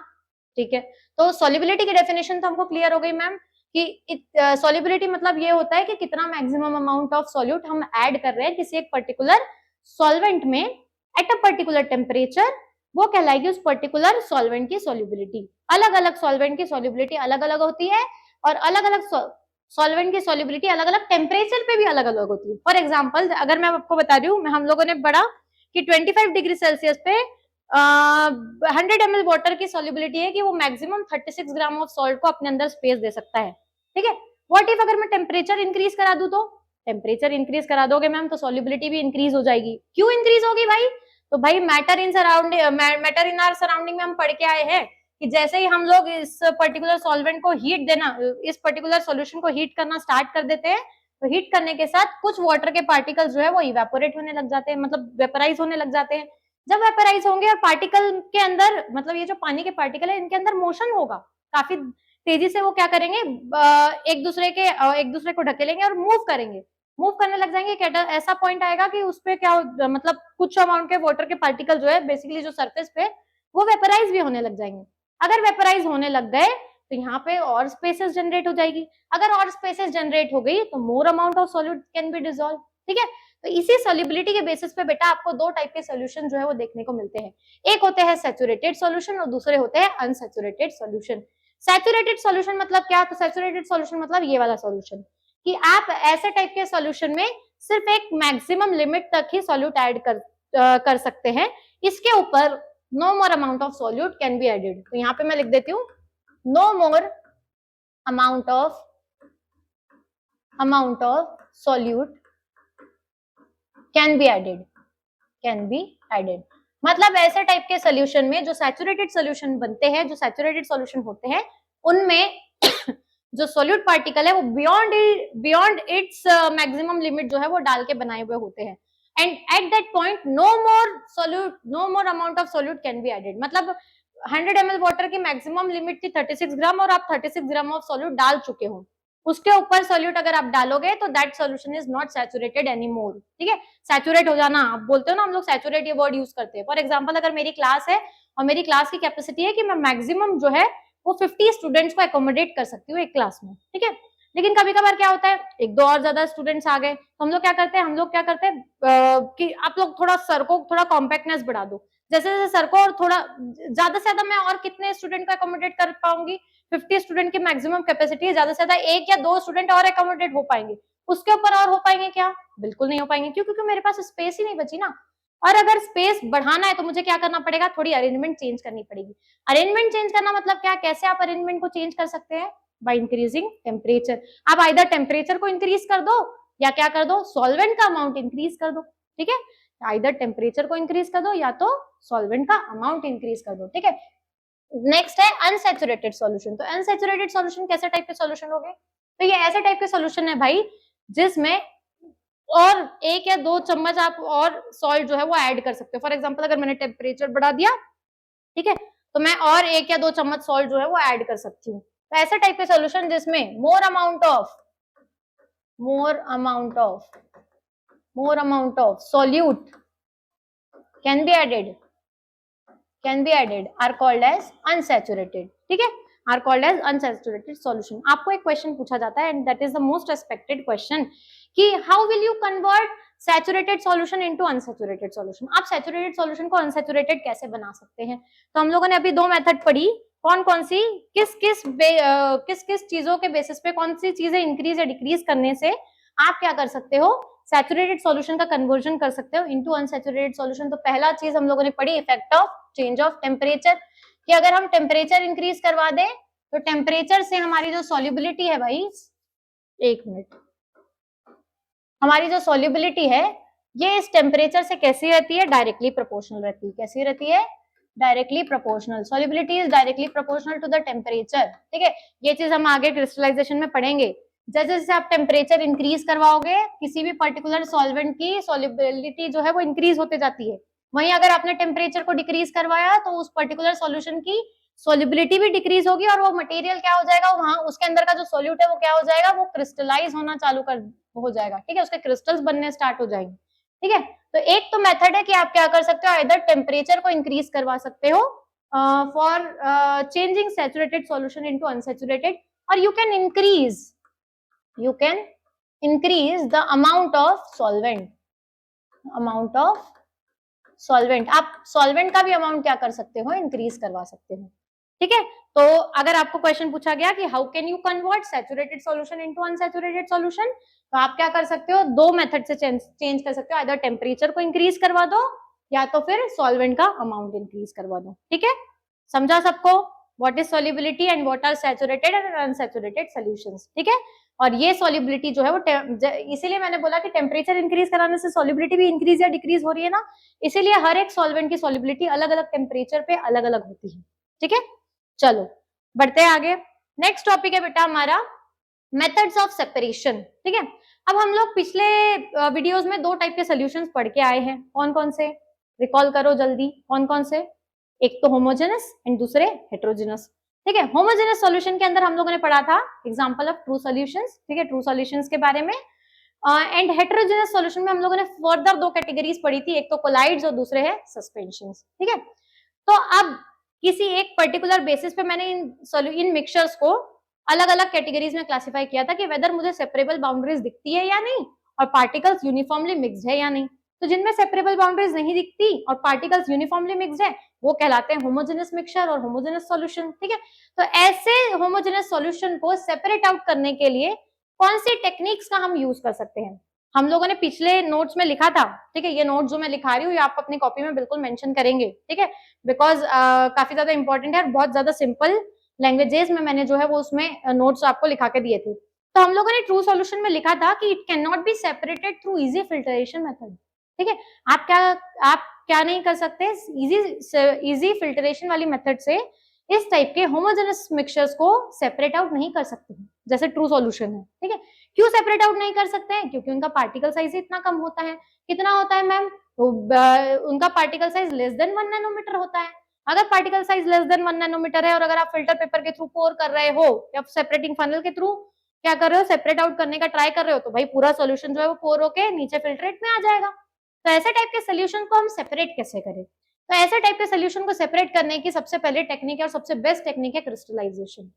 ठीक है। तो सॉल्युबिलिटी की डेफिनेशन तो हमको क्लियर हो गई मैम कि सॉल्युबिलिटी मतलब ये होता है कि कितना मैक्सिमम अमाउंट ऑफ सॉल्यूट हम ऐड कर रहे हैं किसी एक पर्टिकुलर सॉल्वेंट में एट अ पर्टिकुलर टेम्परेचर, वो कहलाएगी उस पर्टिकुलर सॉल्वेंट की सॉल्युबिलिटी। अलग अलग सॉल्वेंट की सॉल्युबिलिटी अलग अलग होती है और अलग अलग सॉल्वेंट की सॉल्युबिलिटी अलग अलग टेम्परेचर पे भी अलग अलग होती है। फॉर एग्जाम्पल अगर मैं आपको बता रही हूँ, हम लोगों ने पढ़ा कि 25 डिग्री सेल्सियस पे 100 ml वाटर की सॉल्युबिलिटी है कि वो मैक्सिमम 36 ग्राम ऑफ सॉल्ट को अपने अंदर स्पेस दे सकता है, ठीक है। व्हाट इफ अगर मैं टेम्परेचर इंक्रीज करा दूं, तो टेम्परेचर इंक्रीज करा दोगे मैम तो सॉल्युबिलिटी भी इंक्रीज हो जाएगी। क्यों इंक्रीज होगी भाई? तो भाई मैटर इन आवर सराउंडिंग में हम पढ़ के आए हैं कि जैसे ही हम लोग इस पर्टिकुलर सॉल्वेंट को हीट देना, इस पर्टिकुलर सॉल्यूशन को हीट करना स्टार्ट कर देते हैं, तो हीट करने के साथ कुछ वाटर के पार्टिकल्स जो है वो इवेपोरेट होने लग जाते हैं, मतलब वेपराइज होने लग जाते हैं। जब वेपराइज होंगे और पार्टिकल के अंदर, मतलब ये जो पानी के पार्टिकल है इनके अंदर मोशन होगा, काफी तेजी से वो क्या करेंगे, एक दूसरे को ढकेलेंगे और मूव करेंगे, मूव करने लग जाएंगे। ऐसा पॉइंट आएगा कि उस पे क्या, मतलब कुछ अमाउंट के वाटर के पार्टिकल जो है बेसिकली जो सरफेस पे, वो वेपराइज भी होने लग जाएंगे। अगर वेपराइज होने लग गए तो यहाँ पे और स्पेसेस जनरेट हो जाएगी। अगर और स्पेसेस जनरेट हो गई तो मोर amount of solute can B dissolve, ठीक है। तो इसी सॉल्युबिलिटी के बेसिस पे बेटा आपको दो टाइप के सॉल्यूशन जो है वो देखने को मिलते हैं। एक होते हैं सैचुरेटेड सॉल्यूशन और दूसरे होते हैं अनसैचुरेटेड सॉल्यूशन। सैचुरेटेड सॉल्यूशन मतलब क्या? तो सैचुरेटेड सॉल्यूशन मतलब ये वाला सॉल्यूशन कि आप ऐसे टाइप के सॉल्यूशन में सिर्फ एक मैक्सिमम लिमिट तक ही सॉल्यूट ऐड कर सकते हैं, इसके ऊपर no more amount of solute can be added. तो यहाँ पे मैं लिख देती हूँ no more amount of solute can be added. मतलब ऐसे टाइप के सोल्यूशन में जो सैचुरेटेड सोल्यूशन बनते हैं, जो सैचुरेटेड सोल्यूशन होते हैं, उनमें जो सॉल्यूट पार्टिकल है वो बियॉन्ड इट्स मैक्सिमम लिमिट जो है वो डाल के बनाए हुए होते हैं। And at that point no more amount of solute can be added. मतलब 100 ml वाटर की मैक्सिमम लिमिट थी 36 ग्राम और आप 36 ग्राम ऑफ सॉल्यूट डाल चुके हो, उसके ऊपर सॉल्यूट अगर आप डालोगे तो that solution is not saturated any more, ठीक है। सैचुरेट हो जाना आप बोलते हो ना, हम लोग सैचुरेट ये वर्ड यूज करते हैं। फॉर एग्जाम्पल अगर मेरी क्लास है और मेरी क्लास की कैपेसिटी है कि मैं मैक्सिमम जो है वो 50 स्टूडेंट्स को एकोमोडेट कर सकती हूँ एक क्लास में, ठीक है। लेकिन कभी कभार क्या होता है, एक दो और ज्यादा स्टूडेंट्स आ गए तो हम लोग क्या करते हैं कि आप लोग थोड़ा सर को थोड़ा कॉम्पैक्टनेस बढ़ा दो। जैसे जैसे सर को और थोड़ा ज्यादा से ज्यादा मैं और कितने स्टूडेंट को एकोमोडेट कर पाऊंगी, 50 स्टूडेंट की मैक्सिमम कैपेसिटी है, ज्यादा से ज्यादा एक या दो स्टूडेंट और एकोमोडेट हो पाएंगे, उसके ऊपर और हो पाएंगे क्या? बिल्कुल नहीं हो पाएंगे। क्यों? क्योंकि मेरे पास स्पेस ही नहीं बची ना। और अगर स्पेस बढ़ाना है तो मुझे क्या करना पड़ेगा, थोड़ी अरेंजमेंट चेंज करनी पड़ेगी। अरेंजमेंट चेंज करना मतलब क्या, कैसे आप अरेंजमेंट को चेंज कर सकते हैं? By increasing temperature. आप आइदर टेम्परेचर को इंक्रीज कर दो या क्या कर दो, सॉल्वेंट का अमाउंट इंक्रीज कर दो, ठीक है, आइदर टेम्परेचर को इंक्रीज कर दो या तो सॉल्वेंट का अमाउंट इंक्रीज कर दो, ठीक है। नेक्स्ट है अनसैचुरेटेड सॉल्यूशन। तो अनसैचुरेटेड सॉल्यूशन कैसे टाइप के सॉल्यूशन हो गए, तो ये ऐसे टाइप के सॉल्यूशन है भाई जिसमें और 1 या 2 चम्मच आप और सॉल्ट जो है वो ऐड कर सकते हो। फॉर एग्जांपल अगर मैंने टेम्परेचर बढ़ा दिया, ठीक है, तो मैं और 1 या 2 चम्मच सॉल्ट जो है वो ऐड कर सकती हूँ। तो ऐसे टाइप के सॉल्यूशन जिसमें more amount of solute can be added are called as unsaturated, ठीक है, are called as unsaturated solution. आपको एक क्वेश्चन पूछा जाता है and that is the most expected question कि how will you convert saturated solution into unsaturated solution. आप saturated solution को अनसैचुरेटेड कैसे बना सकते हैं। तो हम लोगों ने अभी 2 मेथड पढ़ी, कौन कौन सी, किस किस चीजों के बेसिस पे कौन सी चीजें इंक्रीज या डिक्रीज करने से आप क्या कर सकते हो, सैचुरेटेड सॉल्यूशन का कन्वर्जन कर सकते हो इनटू अनसैचुरेटेड सॉल्यूशन। तो पहला चीज हम लोगों ने पढ़ी effect of change of temperature, कि अगर हम टेम्परेचर इंक्रीज करवा दें तो टेम्परेचर से हमारी जो सॉल्युबिलिटी है भाई, 1 मिनट, हमारी जो सॉल्युबिलिटी है ये इस टेम्परेचर से कैसी रहती है, डायरेक्टली प्रोपोर्शनल रहती है। कैसी रहती है, directly proportional. Solubility is directly proportional to the temperature, ठीक है। ये चीज हम आगे क्रिस्टलाइजेशन में पढ़ेंगे। जैसे जैसे आप टेम्परेचर इंक्रीज करवाओगे किसी भी पर्टिकुलर सॉल्वेंट की सॉल्युबिलिटी जो है वो इंक्रीज होते जाती है। वहीं अगर आपने टेम्परेचर को डिक्रीज करवाया तो उस पर्टिकुलर सॉल्यूशन की सॉल्युबिलिटी भी डिक्रीज होगी और वो मटेरियल क्या हो जाएगा, वहां उसके अंदर का जो सॉल्यूट है वो क्या हो जाएगा, वो क्रिस्टलाइज होना चालू हो जाएगा, ठीक है, उसके क्रिस्टल्स बनने स्टार्ट हो जाएंगे, ठीक है। तो एक तो मेथड है कि आप क्या कर सकते हो, आइदर टेम्परेचर को इंक्रीज करवा सकते हो for changing saturated solution into unsaturated, और you can increase the amount of solvent. आप सॉल्वेंट का भी अमाउंट क्या कर सकते हो, इंक्रीज करवा सकते हो, ठीक है। तो अगर आपको क्वेश्चन पूछा गया कि how can you convert saturated solution into unsaturated solution, तो आप क्या कर सकते हो, 2 मेथड से चेंज कर सकते हो, आइदर टेम्परेचर को इंक्रीज करवा दो या तो फिर सॉल्वेंट का अमाउंट इंक्रीज करवा दो, ठीक है। समझा सबको, what is solubility and what are saturated and unsaturated solutions, ठीक है। और ये सॉल्युबिलिटी जो है वो इसीलिए मैंने बोला कि टेम्परेचर इंक्रीज कराने से सॉल्युबिलिटी भी इंक्रीज या डिक्रीज हो रही है ना, इसीलिए हर एक सॉल्वेंट की सॉल्युबिलिटी अलग अलग टेम्परेचर पे अलग अलग होती है, ठीक है। चलो बढ़ते हैं आगे। नेक्स्ट टॉपिक है बेटा हमारा मेथड्स ऑफ सेपरेशन, ठीक है। अब हम लोग पिछले वीडियोस में 2 टाइप के सॉल्यूशंस पढ़ के आए हैं, कौन कौन से, रिकॉल करो जल्दी, कौन कौन से, एक तो होमोजेनस एंड दूसरे हेटेरोजेनस, ठीक है। होमोजेनस सॉल्यूशन के अंदर हम लोगों ने पढ़ा था एग्जांपल ऑफ ट्रू सॉल्यूशंस, ठीक है, ट्रू सॉल्यूशंस के बारे में। एंड हेटेरोजेनस सॉल्यूशन में हम लोगों ने फर्दर 2 कैटेगरीज पढ़ी थी, एक तो कोलाइड्स और दूसरे है सस्पेंशंस, ठीक है। तो अब किसी एक पर्टिकुलर बेसिस पे मैंने इन मिक्सचर्स को अलग अलग कैटेगरीज में क्लासिफाई किया था कि वेदर मुझे सेपरेबल बाउंड्रीज दिखती है या नहीं और पार्टिकल्स यूनिफॉर्मली मिक्स्ड है या नहीं। तो जिनमें सेपरेबल बाउंड्रीज नहीं दिखती और पार्टिकल्स यूनिफॉर्मली मिक्स्ड है वो कहलाते हैं होमोजेनस मिक्सचर और होमोजेनस सॉल्यूशन, ठीक है। तो ऐसे होमोजेनस सॉल्यूशन को सेपरेट आउट करने के लिए कौन सी टेक्निक्स का हम यूज कर सकते हैं, हम लोगों ने पिछले नोट्स में लिखा था, ठीक है। ये नोट जो मैं लिखा रही हूँ ये आप अपनी कॉपी में बिल्कुल मेंशन करेंगे, ठीक है, बिकॉज काफी ज्यादा इंपॉर्टेंट है और बहुत ज्यादा सिंपल लैंग्वेजेस में मैंने जो है वो उसमें नोट्स आपको लिखा के दिए थे। तो हम लोगों ने ट्रू सॉल्यूशन में लिखा था कि it can not be separated through easy filtration method, ठीक है। आप क्या नहीं कर सकते, इजी फिल्टरेशन वाली मेथड से इस टाइप के होमोजेनस मिक्सचर्स को सेपरेट आउट नहीं कर सकते जैसे ट्रू सॉल्यूशन है, ठीक है। क्यों सेपरेट आउट नहीं कर सकते हैं, क्योंकि उनका पार्टिकल साइज इतना कम होता है। कितना होता है मैम, तो उनका particle size less than 1 nanometre होता है। अगर particle size less than 1 nanometre है और अगर आप फिल्टर पेपर के थ्रू पोर कर रहे हो या सेपरेटिंग फनल के थ्रू क्या कर रहे हो, सेपरेट आउट करने का ट्राई कर रहे हो, तो भाई पूरा सॉल्यूशन जो है वो पोर होके नीचे फिल्ट्रेट में आ जाएगा। तो ऐसे टाइप के सोल्यूशन को हम सेपरेट कैसे करें, तो ऐसे टाइप के सोल्यूशन को सेपरेट करने की सबसे पहले टेक्निक और सबसे बेस्ट टेक्निक है क्रिस्टलाइजेशन,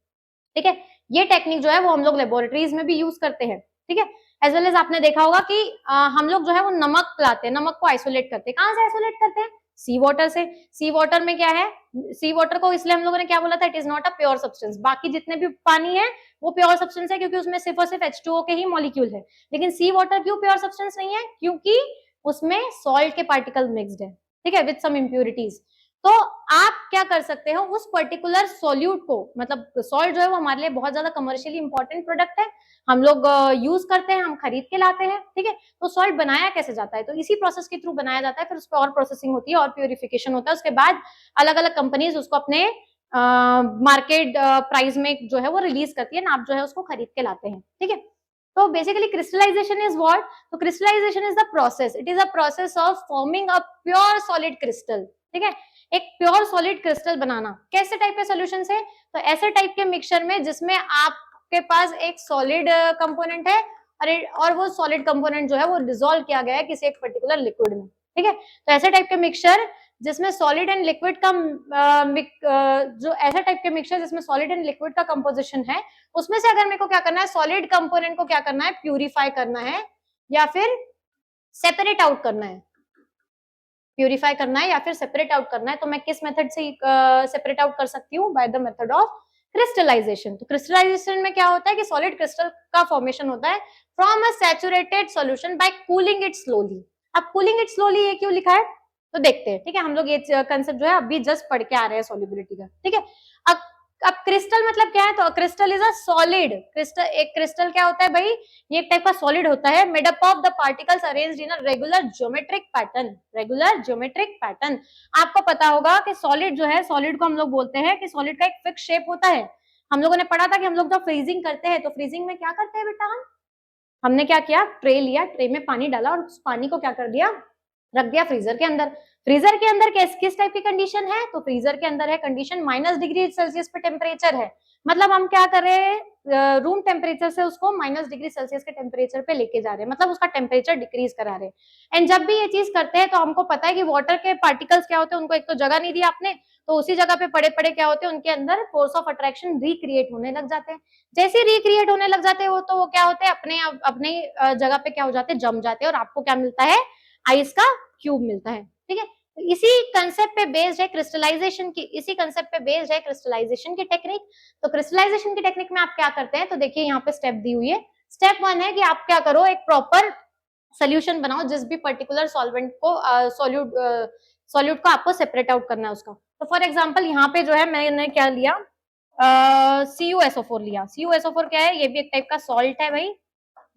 ठीक है। ये टेक्निक जो है वो हम लोग लेबोरेटरीज में भी यूज करते हैं, ठीक है। एज वेल एज आपने देखा होगा कि हम लोग जो है वो नमक लाते हैं, नमक को आइसोलेट करते हैं। कहां से आइसोलेट करते हैं, सी वाटर से। सी वाटर में क्या है, सी वाटर को इसलिए हम लोगों ने क्या बोला था, it is not a pure substance. बाकी जितने भी पानी है वो प्योर सब्सटेंस है क्योंकि उसमें सिर्फ और सिर्फ H2O के ही मॉलिक्यूल है। लेकिन सी वाटर क्यों प्योर सब्सटेंस नहीं है, क्योंकि उसमें सॉल्ट के पार्टिकल मिक्स्ड है, ठीक है, विद सम इम्प्यूरिटीज। तो आप क्या कर सकते हो, उस पर्टिकुलर सॉल्यूट को, मतलब सॉल्ट जो है वो हमारे लिए बहुत ज्यादा कमर्शियली इंपॉर्टेंट प्रोडक्ट है, हम लोग यूज करते हैं, हम खरीद के लाते हैं, ठीक है। तो सॉल्ट बनाया कैसे जाता है, तो इसी प्रोसेस के थ्रू बनाया जाता है, फिर उस पर और प्रोसेसिंग होती है और प्योरिफिकेशन होता है, उसके बाद अलग अलग कंपनीज उसको अपने मार्केट प्राइस में जो है वो रिलीज करती है, आप जो है उसको खरीद के लाते हैं, ठीक है। तो बेसिकली क्रिस्टलाइजेशन इज व्हाट, तो crystallization is the process, it is a process of forming a pure solid crystal, ठीक है। एक प्योर सॉलिड क्रिस्टल बनाना कैसे टाइप के सॉल्यूशन से, तो ऐसे टाइप के मिक्सचर में जिसमें आपके पास एक सॉलिड कंपोनेंट है और वो सॉलिड कंपोनेंट जो है वो डिसॉल्व किया गया है किसी एक पर्टिकुलर लिक्विड में, ठीक है। तो ऐसे टाइप के मिक्सचर जिसमें सॉलिड एंड लिक्विड का जो ऐसा टाइप के मिक्सचर जिसमें सॉलिड एंड लिक्विड का कंपोजिशन है, उसमें से अगर मेरे को क्या करना है, सॉलिड कंपोनेंट को क्या करना है, प्यूरिफाई करना है या फिर सेपरेट आउट करना है, प्यूरिफाई करना है या फिर सेपरेट आउट करना है, तो मैं किस मेथड से सेपरेट आउट कर सकती हूँ, by the method of crystallization. तो क्रिस्टलाइजेशन में क्या होता है कि सॉलिड क्रिस्टल का फॉर्मेशन होता है from a saturated solution bye cooling it slowly. अब कूलिंग इट स्लोली ये क्यों लिखा है, तो देखते हैं, ठीक है। हम लोग ये कंसेप्ट जो है अभी जस्ट पढ़ के आ रहे हैं सॉल्युबिलिटी का, ठीक है। अब क्रिस्टल मतलब क्या है, तो crystal is a solid, crystal, एक क्रिस्टल क्या होता है भाई, ये एक टाइप का सॉलिड होता है, made up of the particles arranged in a regular geometric pattern, regular geometric pattern. आपको पता होगा कि सॉलिड जो है, सॉलिड को हम लोग बोलते हैं कि सॉलिड का एक फिक्स शेप होता है। हम लोगों ने पढ़ा था कि हम लोग जब फ्रीजिंग करते हैं तो फ्रीजिंग में क्या करते हैं बेटा, हमने क्या किया, ट्रे लिया, ट्रे में पानी डाला और उस पानी को क्या कर दिया, रख दिया फ्रीजर के अंदर। फ्रीजर के अंदर किस टाइप की कंडीशन है, तो फ्रीजर के अंदर है कंडीशन -डिग्री पे टेम्परेचर है, मतलब हम क्या कर रहे हैं, रूम टेम्परेचर से उसको -डिग्री के टेम्परेचर पे लेके जा रहे हैं, मतलब उसका टेम्परेचर डिक्रीज करा रहे हैं। एंड जब भी ये चीज करते हैं तो हमको पता है कि वाटर के पार्टिकल्स क्या होते हैं, उनको एक तो जगह नहीं दिया आपने, तो उसी जगह पे पड़े पड़े क्या होते हैं, उनके अंदर फोर्स ऑफ अट्रैक्शन रिक्रिएट होने लग जाते हैं। जैसे रिक्रिएट होने लग जाते हैं वो क्या होते हैं, अपने जगह पे क्या हो जाते हैं, जम जाते हैं, और आपको क्या मिलता है, आइस का क्यूब मिलता है, ठीक है। तो इसी कंसेप्ट पे बेस्ड है क्रिस्टलाइजेशन की, इसी कंसेप्ट पे बेस्ड है क्रिस्टलाइजेशन की टेक्निक। तो क्रिस्टलाइजेशन की टेक्निक में आप क्या करते हैं, तो देखिए यहाँ पे स्टेप दी हुई है। स्टेप 1 है कि आप क्या करो, एक प्रॉपर सोल्यूशन बनाओ, जिस भी पर्टिकुलर सॉल्वेंट को सॉल्यूट को आपको सेपरेट आउट करना है उसका। तो फॉर एग्जांपल यहाँ पे जो है मैंने क्या लिया, CuSO4 लिया। CuSO4 क्या है, ये भी एक टाइप का सॉल्ट है भाई,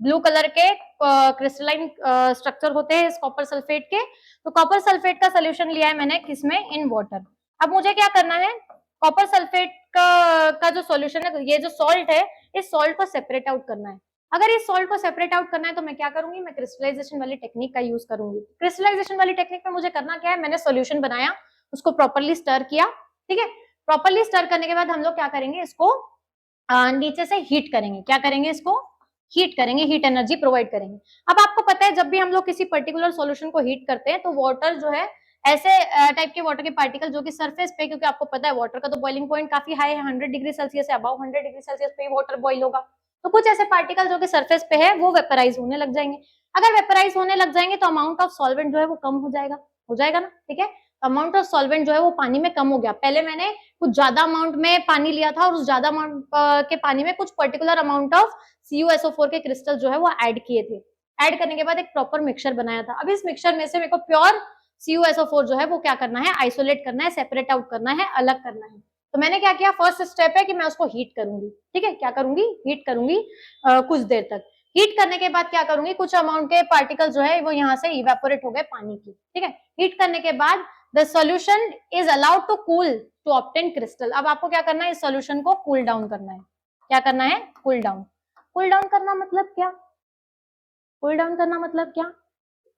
ब्लू कलर के क्रिस्टलाइन स्ट्रक्चर होते हैं इस कॉपर सल्फेट के। तो कॉपर सल्फेट का सोल्यूशन लिया है मैंने, किसमें, इन वाटर। अब मुझे क्या करना है, कॉपर सल्फेट का जो सॉल्यूशन है, ये जो सॉल्ट है, इस सॉल्ट को सेपरेट आउट करना है। अगर इस सॉल्ट को सेपरेट आउट करना है तो मैं क्या करूंगी, मैं क्रिस्टलाइजेशन वाली टेक्निक का यूज करूंगी। क्रिस्टलाइजेशन वाली टेक्निक में मुझे करना क्या है, मैंने सॉल्यूशन बनाया, उसको प्रॉपरली स्टर किया, ठीक है। प्रॉपरली स्टर करने के बाद हम लोग क्या करेंगे, इसको नीचे से हीट करेंगे, क्या करेंगे, इसको हीट करेंगे, हीट एनर्जी प्रोवाइड करेंगे। अब आपको पता है जब भी हम लोग किसी पर्टिकुलर सॉल्यूशन को हीट करते हैं तो वाटर जो है, ऐसे टाइप के वाटर के पार्टिकल जो कि सरफेस पे, क्योंकि आपको पता है वाटर का तो बॉइलिंग पॉइंट काफी हाई है, 100 डिग्री सेल्सियस है, अबाउ 100 डिग्री सेल्सियस पे वाटर बॉइल होगा, तो कुछ ऐसे पार्टिकल जो कि सरफेस पे है वो वेपराइज होने लग जाएंगे। अगर वेपराइज होने लग जाएंगे तो अमाउंट ऑफ सॉल्वेंट जो है वो कम हो जाएगा ना, ठीक है। अमाउंट ऑफ सॉल्वेंट जो है वो पानी में कम हो गया। पहले मैंने कुछ ज्यादा अमाउंट में पानी लिया था और उस ज्यादा अमाउंट के पानी में कुछ पर्टिकुलर अमाउंट ऑफ CuSO4 के क्रिस्टल जो है वो ऐड किए थे। ऐड करने के बाद एक प्रॉपर मिक्सचर बनाया था। अब इस मिक्सचर में से मेरे को प्योर CuSO4 जो है वो क्या करना है, आइसोलेट करना है, सेपरेट आउट करना है, अलग करना है। तो मैंने क्या किया, फर्स्ट स्टेप है कि मैं उसको हीट करूंगी, ठीक है। क्या करूंगी, हीट करूंगी कुछ देर तक। हीट करने के बाद क्या करूंगी, कुछ अमाउंट के पार्टिकल जो है वो यहाँ से इवेपोरेट हो गए पानी की, ठीक है। हीट करने के बाद the solution is allowed to cool to obtain crystal. अब आपको क्या करना है, इस सोल्यूशन को कूल डाउन करना है। क्या करना है, कूल डाउन। कूल डाउन करना मतलब क्या, कूल डाउन करना मतलब क्या,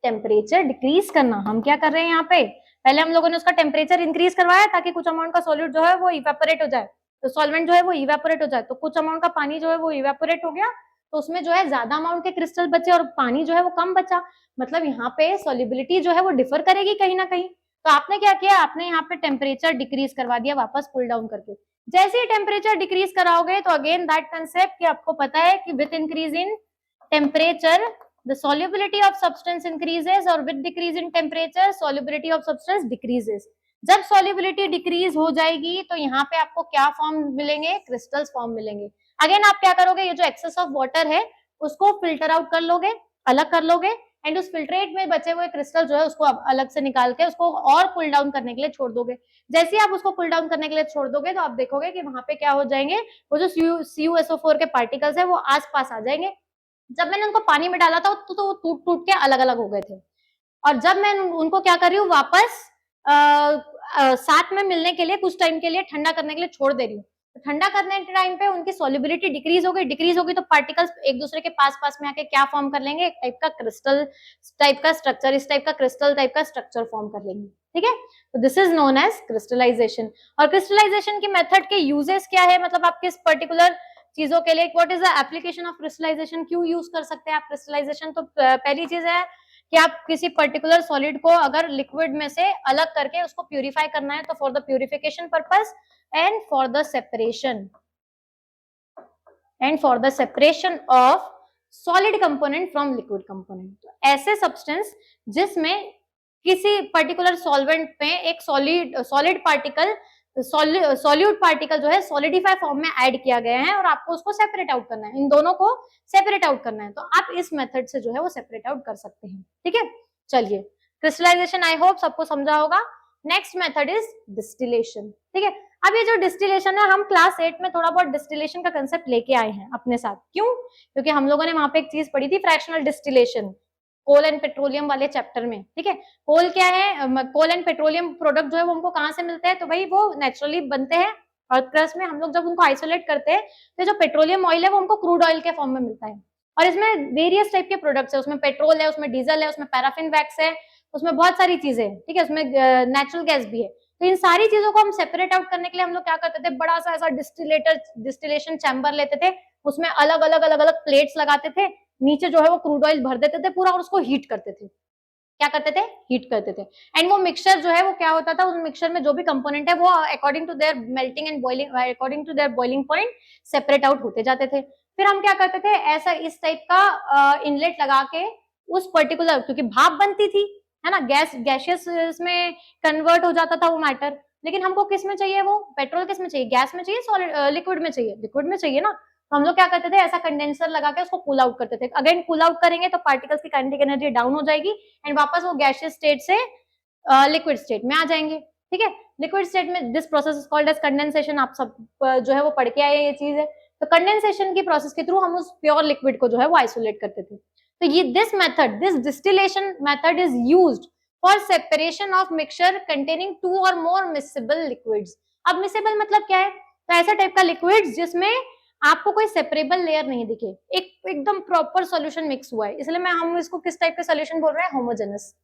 टेम्परेचर डिक्रीज करना। हम क्या कर रहे हैं यहाँ पे, पहले हम लोगों ने उसका टेम्परेचर इंक्रीज करवाया ताकि कुछ अमाउंट का सॉल्यूट जो है वो इवेपोरेट हो जाए, तो सॉल्वेंट जो है वो इवेपोरेट हो जाए, तो कुछ अमाउंट का पानी जो है वो इवेपोरेट हो गया, तो उसमें जो है ज्यादा अमाउंट के क्रिस्टल बचे और पानी जो है वो कम बचा, मतलब यहाँ पे सॉल्युबिलिटी जो है वो डिफर करेगी कहीं ना कहीं। तो आपने क्या किया, आपने यहाँ पे टेम्परेचर डिक्रीज करवा दिया वापस कूल डाउन करके। जैसे ही टेम्परेचर डिक्रीज कराओगे तो अगेन दैट कंसेप्ट कि आपको पता है कि with increase in temperature the solubility of substance increases और with decrease in temperature solubility of substance decreases। जब solubility decrease हो जाएगी तो यहाँ पे आपको क्या फॉर्म मिलेंगे, क्रिस्टल्स फॉर्म मिलेंगे। अगेन आप क्या करोगे, ये जो एक्सेस ऑफ वाटर है उसको फिल्टर आउट कर लोगे, अलग कर लोगे, एंड उस फिल्ट्रेट में बचे हुए क्रिस्टल जो है उसको अलग से निकाल के उसको और कूल डाउन करने के लिए छोड़ दोगे। जैसे ही आप उसको कूल डाउन करने के लिए छोड़ दोगे तो आप देखोगे कि वहां पे क्या हो जाएंगे, वो जो CuSO4 के पार्टिकल्स है वो आसपास आ जाएंगे। जब मैंने उनको पानी में डाला था तो टूट टूट के अलग अलग हो गए थे, और जब मैं उनको क्या कर रही हूँ वापस साथ में मिलने के लिए कुछ टाइम के लिए ठंडा करने के लिए छोड़ दे रही हूँ। तो ठंडा करने के टाइम पे उनकी सॉल्युबिलिटी डिक्रीज होगी तो पार्टिकल्स एक दूसरे के पास पास में आके क्या फॉर्म कर लेंगे, एक टाइप का क्रिस्टल टाइप का स्ट्रक्चर, इस टाइप का क्रिस्टल टाइप का स्ट्रक्चर फॉर्म कर लेंगे। ठीक है, तो this is known as crystallization. और क्रिस्टलाइजेशन की मेथड के यूजेस क्या है, मतलब आप किस पर्टिकुलर चीजों के लिए, what is the application of crystallization, क्यों यूज कर सकते हैं आप क्रिस्टलाइजेशन। तो पहली चीज है कि आप किसी पर्टिकुलर सॉलिड को अगर लिक्विड में से अलग करके उसको प्यूरिफाई करना है तो for the purification purpose and for the separation of solid component from liquid component. ऐसे सब्सटेंस जिसमें किसी पर्टिकुलर सॉल्वेंट में एक सॉलिड पार्टिकल सॉल्यूट पार्टिकल जो है सॉलिडिफाई फॉर्म में ऐड किया गया है और आपको उसको सेपरेट आउट करना है, इन दोनों को सेपरेट आउट करना है, तो आप इस मेथड से जो है वो सेपरेट आउट कर सकते हैं। ठीक है, चलिए क्रिस्टलाइजेशन आई होप सबको समझा होगा। Next method is distillation. ठीक है, अब ये जो डिस्टिलेशन है हम क्लास 8 में थोड़ा बहुत डिस्टिलेशन का कंसेप्ट लेके आए हैं अपने साथ। क्यों? क्योंकि हम लोगों ने वहां पे एक चीज पढ़ी थी, fractional distillation, coal and petroleum वाले चैप्टर में। ठीक है, कोल क्या है, कोल एंड पेट्रोलियम प्रोडक्ट जो है वो हमको कहाँ से मिलते हैं, तो भाई वो नेचुरली बनते हैं अर्थ क्रस्ट में। हम लोग जब उनको आइसोलेट करते हैं तो जो पेट्रोलियम ऑयल है वो हमको क्रूड ऑयल के फॉर्म में मिलता है, और इसमें वेरियस टाइप के प्रोडक्ट्स है, उसमें पेट्रोल है, उसमें डीजल है, उसमें पैराफिन वैक्स है, उसमें बहुत सारी चीजें हैं। ठीक है, उसमें नेचुरल गैस भी है। तो इन सारी चीजों को हम सेपरेट आउट करने के लिए हम लोग क्या करते थे, बड़ा सा ऐसा डिस्टिलेशन चैम्बर लेते थे, उसमें अलग अलग अलग अलग प्लेट्स लगाते थे, नीचे जो है वो क्रूड ऑयल भर देते थे पूरा और उसको हीट करते थे। क्या करते थे? हीट करते थे। एंड वो मिक्सचर जो है वो क्या होता था, उस मिक्सचर में जो भी कंपोनेंट है वो according to their melting and boiling, according to their boiling point separate out होते जाते थे। फिर हम क्या करते थे, ऐसा इस टाइप का इनलेट लगा के उस पर्टिकुलर, क्योंकि भाप बनती थी है ना, गैसियस में कन्वर्ट हो जाता था वो मैटर, लेकिन हमको किस में चाहिए, वो पेट्रोल किस में चाहिए, गैस में चाहिए, सॉलिड लिक्विड में चाहिए, लिक्विड में चाहिए ना। तो हम लोग क्या करते थे, ऐसा कंडेंसर लगा के उसको कूल आउट करते थे। अगेन कूल आउट करेंगे तो पार्टिकल्स की काइनेटिक एनर्जी डाउन हो जाएगी एंड वापस वो गैसियस स्टेट से लिक्विड स्टेट में आ जाएंगे। ठीक है, लिक्विड स्टेट में this process is called as condensation. आप सब जो है वो पढ़ के आए ये चीज है। तो कंडेंसेशन की प्रोसेस के थ्रू हम उस प्योर लिक्विड को जो है वो आइसोलेट करते थे। तो ये this distillation method is used for separation of mixture containing 2 और मोर मिसेबल लिक्विड्स। अब मिसेबल मतलब क्या है, तो ऐसा टाइप का लिक्विड्स जिसमें आपको कोई सेपरेबल लेयर नहीं दिखे, एक एकदम प्रॉपर सॉल्यूशन मिक्स हुआ है, इसलिए हम इसको किस टाइप का सॉल्यूशन बोल रहे हैं, होमोजेनस।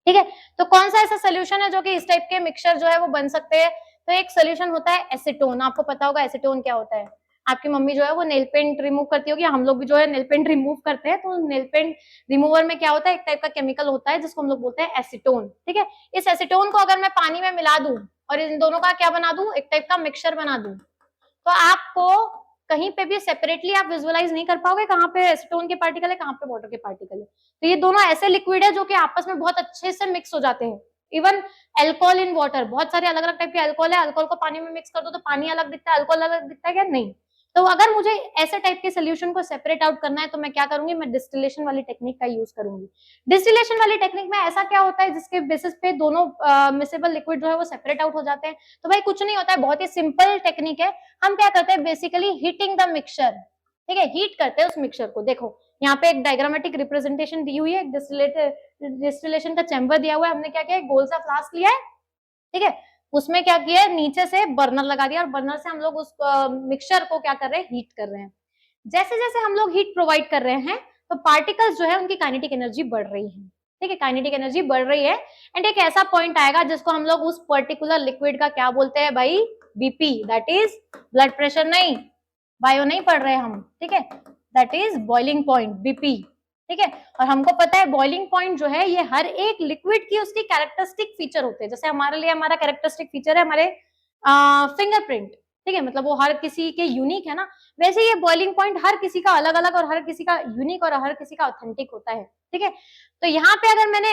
ठीक है, तो कौन सा ऐसा सोल्यूशन है जो कि इस टाइप के मिक्सचर जो है वो बन सकते हैं, तो एक सोल्यूशन होता है एसीटोन। आपको पता होगा एसीटोन क्या होता है, आपकी मम्मी जो है वो नेल पेंट रिमूव करती होगी, हम लोग भी जो है नेल पेंट रिमूव करते हैं, तो नेल पेंट रिमूवर में क्या होता है, एक टाइप का केमिकल होता है जिसको हम लोग बोलते हैं एसीटोन। ठीक है, इस एसीटोन को अगर मैं पानी में मिला दूं और इन दोनों का क्या बना दूं, एक टाइप का मिक्सचर बना दूं, तो आपको कहीं पे भी सेपरेटली आप विजुअलाइज नहीं कर पाओगे कहाँ पे एसीटोन के पार्टिकल है, कहाँ पे वाटर के पार्टिकल है। तो ये दोनों ऐसे लिक्विड है जो कि आपस में बहुत अच्छे से मिक्स हो जाते हैं। इवन एल्कोहल इन वाटर, बहुत सारे अलग अलग टाइप के अल्कोहल है, अल्कोहल को पानी में मिक्स कर दो तो पानी अलग दिखता है, अल्कोहल अलग दिखता है क्या, नहीं। तो अगर मुझे ऐसे टाइप के सोल्यूशन को सेपरेट आउट करना है तो मैं क्या करूंगी, मैं डिस्टिलेशन वाली टेक्निक का यूज करूंगी। डिस्टिलेशन वाली टेक्निक में ऐसा क्या होता है जिसके बेसिस पे दोनों मिसेबल लिक्विड जो है वो सेपरेट आउट हो जाते हैं। तो भाई कुछ नहीं होता है, बहुत ही सिंपल टेक्निक है। हम क्या करते हैं, बेसिकली हीटिंग द मिक्सचर। ठीक है, हीट करते हैं उस मिक्सचर को। देखो यहाँ पे एक डायग्रामेटिक रिप्रेजेंटेशन दी हुई है, डिस्टिलेशन का चैम्बर दिया हुआ है, हमने क्या किया है, गोल सा फ्लास्क लिया है। ठीक है, उसमें क्या किया है, नीचे से बर्नर लगा दिया और बर्नर से हम लोग उस मिक्सचर को क्या कर रहे हैं, हीट कर रहे हैं। जैसे जैसे हम लोग हीट प्रोवाइड कर रहे हैं तो पार्टिकल्स जो है उनकी काइनेटिक एनर्जी बढ़ रही है। ठीक है, काइनेटिक एनर्जी बढ़ रही है एंड एक ऐसा पॉइंट आएगा जिसको हम लोग उस पर्टिकुलर लिक्विड का क्या बोलते हैं भाई, BP, that is blood pressure. नहीं, बायो नहीं पढ़ रहे हम। ठीक है, that is boiling point, BP. ठीक है, और हमको पता है बॉइलिंग पॉइंट जो है ये हर एक लिक्विड की उसकी कैरेक्टरिस्टिक फीचर होते हैं। जैसे हमारे लिए हमारा कैरेक्टरिस्टिक फीचर है हमारे फिंगरप्रिंट। ठीक है, मतलब वो हर किसी के यूनिक है ना, वैसे ये बॉइलिंग पॉइंट हर किसी का अलग अलग और हर किसी का यूनिक और हर किसी का ऑथेंटिक होता है। ठीक है, तो यहाँ पे अगर मैंने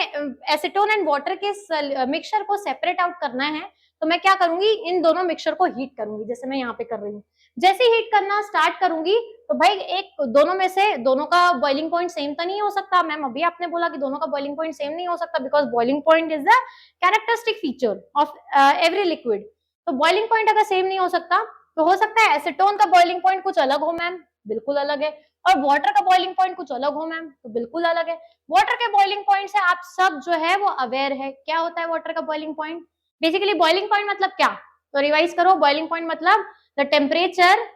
एसीटोन एंड वाटर के मिक्सचर को सेपरेट आउट करना है तो मैं क्या करूंगी, इन दोनों मिक्सचर को हीट करूंगी, जैसे मैं यहाँ पे कर रही हूँ। जैसे हीट करना स्टार्ट करूंगी तो भाई एक दोनों में से दोनों का बॉइलिंग पॉइंट सेम तो नहीं हो सकता। मैम अभी आपने बोला कि दोनों का बॉइलिंग पॉइंट सेम नहीं हो सकता because boiling point is the characteristic feature of every liquid. तो बॉइलिंग पॉइंट अगर सेम नहीं हो सकता तो हो सकता है एसीटोन का बॉइलिंग पॉइंट कुछ अलग हो मैम, बिल्कुल अलग है, और वाटर का बॉइलिंग पॉइंट कुछ अलग हो मैम, तो बिल्कुल अलग है। वाटर के बॉइलिंग पॉइंट से आप सब जो है वो अवेयर है। क्या होता है वाटर का boiling point? Basically boiling point मतलब क्या, तो रिवाइज करो। बॉइलिंग पॉइंट मतलब the temperature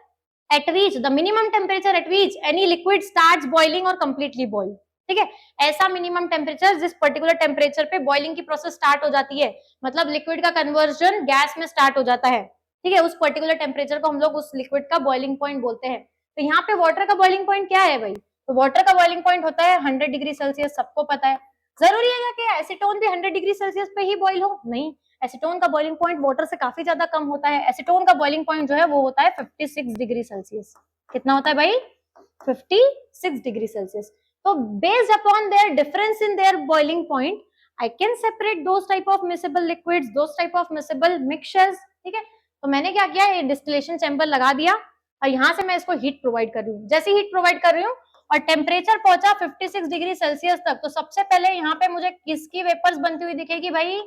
at which the minimum temperature at which any liquid starts boiling or completely boil। ठीक है, ऐसा मिनिमम टेम्परेचर जिस पर्टिकुलर टेम्परेचर पे बॉइलिंग की प्रोसेस स्टार्ट हो जाती है, मतलब लिक्विड का कन्वर्जन गैस में स्टार्ट हो जाता है। ठीक है, उस पर्टिकुलर टेम्परेचर को हम लोग उस लिक्विड का बॉइलिंग पॉइंट बोलते हैं। तो यहाँ पे वाटर का बॉइलिंग पॉइंट क्या है भाई? तो वाटर का बॉइलिंग पॉइंट होता है 100 डिग्री सेल्सियस, सबको पता है। जरूरी है कि एसीटोन भी 100 डिग्री सेल्सियस पे ही बॉइल हो? नहीं, एसीटोन का बॉइलिंग पॉइंट वाटर से काफी ज्यादा कम होता है। एसीटोन का बॉइलिंग पॉइंट जो है वो होता है 56 डिग्री सेल्सियस। कितना होता है भाई? 56 डिग्री सेल्सियस। तो based upon their difference in there boiling point I can separate those type of miscible liquids, those type of miscible mixtures. ठीक है, तो मैंने क्या किया, ये डिस्टिलेशन चैम्बर लगा दिया और यहाँ से मैं इसको हीट प्रोवाइड कर रही हूँ। जैसे हीट प्रोवाइड कर रही हूँ और टेम्परेचर पहुंचा 56 डिग्री सेल्सियस तक, तो सबसे पहले यहाँ पे मुझे किसकी वेपर्स बनती हुई दिखेगी भाई?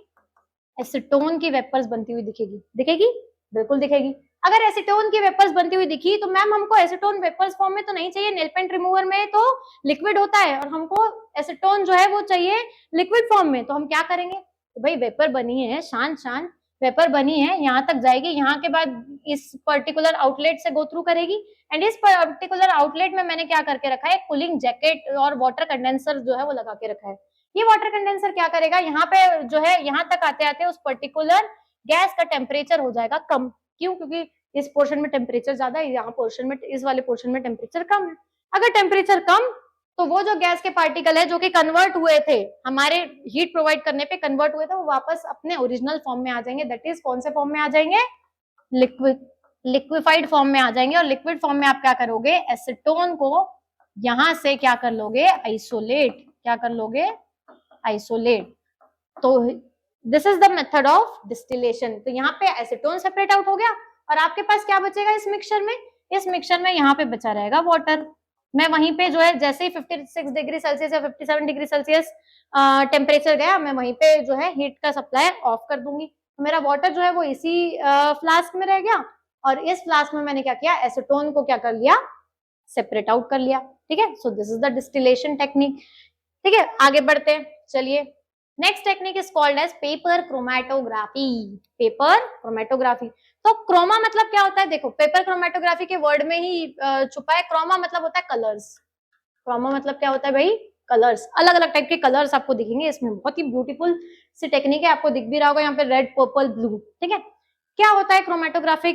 एसीटोन की वेपर्स बनती हुई दिखेगी। दिखेगी? बिल्कुल दिखेगी। अगर एसीटोन की वेपर्स बनती हुई दिखी तो मैम हमको एसीटोन वेपर्स फॉर्म में तो नहीं चाहिए, नेल पेंट रिमूवर में तो लिक्विड होता है और हमको एसीटोन जो है वो चाहिए लिक्विड फॉर्म में। तो हम क्या करेंगे? तो भाई वेपर बनी है, शांत शांत वेपर बनी है, यहाँ तक जाएगी, यहाँ के बाद इस पर्टिकुलर आउटलेट से गो थ्रू करेगी एंड इस पर्टिकुलर आउटलेट में मैंने क्या करके रखा है, कूलिंग जैकेट और वाटर कंडेंसर जो है वो लगा के रखा है। ये वाटर कंडेंसर क्या करेगा, यहाँ पे जो है यहाँ तक आते आते उस पर्टिकुलर गैस का टेम्परेचर हो जाएगा कम। क्यों? क्योंकि इस पोर्शन में टेम्परेचर ज्यादा है, यहाँ पोर्शन में, इस वाले पोर्शन में टेम्परेचर कम है। अगर टेम्परेचर कम तो वो जो गैस के पार्टिकल है जो कि कन्वर्ट हुए थे, हमारे हीट प्रोवाइड करने पे कन्वर्ट हुए थे, वो वापस अपने ओरिजिनल फॉर्म में आ जाएंगे। दैट इज कौन से फॉर्म में आ जाएंगे? लिक्विफाइड फॉर्म में आ जाएंगे। और लिक्विड फॉर्म में आप क्या करोगे? एसीटोन को यहां से क्या कर लोगे? आइसोलेट। क्या कर लोगे? आइसोलेट। तो this is the method of distillation. तो यहाँ पे एसीटोन सेपरेट आउट हो गया और आपके पास क्या बचेगा इस मिक्सचर में? इस मिक्सचर में यहाँ पे बचा रहेगा वाटर। मैं वहीं पे जो है जैसे ही 56 डिग्री सेल्सियस या 57 डिग्री सेल्सियस टेम्परेचर गया, मैं वहीं पे जो है हीट का सप्लाई ऑफ कर दूंगी। तो मेरा वाटर जो है वो इसी फ्लास्क में रह गया और इस फ्लास्क में मैंने क्या किया? एसीटोन को क्या कर लिया? सेपरेट आउट कर लिया। ठीक है, so this is the distillation technique. ठीक है, आगे बढ़ते हैं। चलिए, next technique is called as paper chromatography. Paper chromatography. तो क्रोमा मतलब क्या होता है? देखो, पेपर क्रोमेटोग्राफी के वर्ड में ही छुपा है। क्रोमा मतलब होता है कलर्स। क्रोमा मतलब क्या होता है भाई? कलर्स। अलग अलग टाइप के कलर्स आपको दिखेंगे इसमें। बहुत ही ब्यूटीफुल सी टेक्निक है, आपको दिख भी रहा होगा यहाँ पे रेड, पर्पल, ब्लू। ठीक है, क्या होता है क्रोमेटोग्राफी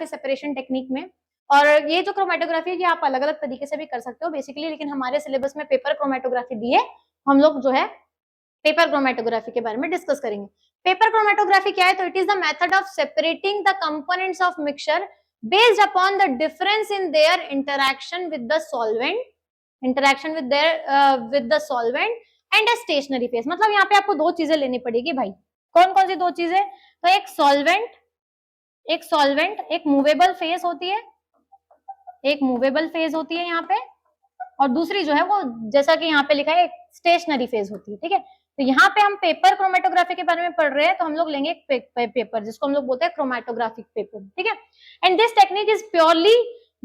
सेपरेशन टेक्निक में? और ये जो क्रोमेटोग्राफी है ये आप अलग अलग तरीके से भी कर सकते हो बेसिकली, लेकिन हमारे सिलेबस में पेपर क्रोमेटोग्राफी दी है, हम लोग जो है पेपर क्रोमेटोग्राफी के बारे में डिस्कस करेंगे। पेपर क्रोमेटोग्राफी क्या है? तो it is the method of separating the components of mixture based upon the difference in there interaction with the solvent, with the solvent and a stationary phase. मतलब यहाँ पे आपको दो चीजें लेनी पड़ेगी भाई। कौन कौन सी दो चीजें? तो एक सॉल्वेंट, एक मूवेबल फेज होती है, एक मूवेबल फेज होती है यहाँ पे, और दूसरी जो है वो जैसा कि यहाँ पे लिखा है स्टेशनरी फेज होती है। ठीक है, तो यहाँ पे हम पेपर क्रोमेटोग्राफी के बारे में पढ़ रहे हैं, तो हम लोग लेंगे पेपर जिसको हम लोग बोलते हैं क्रोमेटोग्राफिक पेपर। ठीक है, and this technique is purely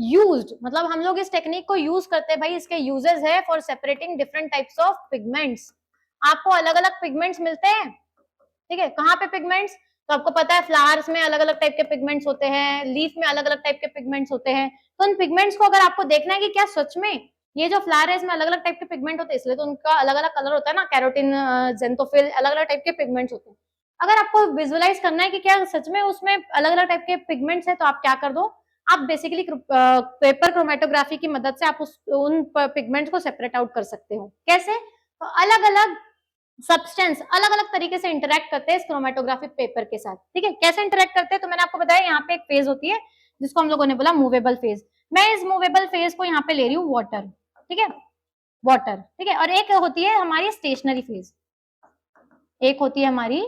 used, मतलब हम लोग इस टेक्निक को यूज करते हैं भाई। इसके यूजेस है for separating different types of pigments. आपको अलग अलग पिगमेंट्स मिलते हैं। ठीक है, कहाँ पे पिगमेंट्स? तो आपको पता है फ्लावर्स में अलग अलग टाइप के पिगमेंट्स होते हैं, लीफ में अलग अलग टाइप के पिगमेंट्स होते हैं। तो उन पिगमेंट्स को अगर आपको देखना है कि क्या सच में ये जो फ्लावर है इसमें अलग अलग टाइप के पिगमेंट होते हैं, इसलिए तो उनका अलग अलग कलर होता है ना, कैरोटीन, जेंथोफिल, अलग अलग टाइप के पिगमेंट्स होते हैं। अगर आपको विजुअलाइज करना है कि क्या सच में उसमें अलग अलग टाइप के पिगमेंट्स है, तो आप क्या कर दो, आप बेसिकली पेपर क्रोमेटोग्राफी की मदद से आप उन पिगमेंट्स को सेपरेट आउट कर सकते हो। कैसे? तो अलग अलग सब्सटेंस अलग अलग तरीके से इंटरेक्ट करते हैं इस क्रोमेटोग्राफिक पेपर के साथ। ठीक है, कैसे इंटरेक्ट करते हैं? तो मैंने आपको बताया यहाँ पे एक फेज होती है जिसको हम लोगों ने बोला मूवेबल फेज। मैं इस मूवेबल फेज को यहाँ पे ले रही हूँ वाटर। ठीक है, वाटर। ठीक है, और एक होती है हमारी स्टेशनरी फेज, एक होती है हमारी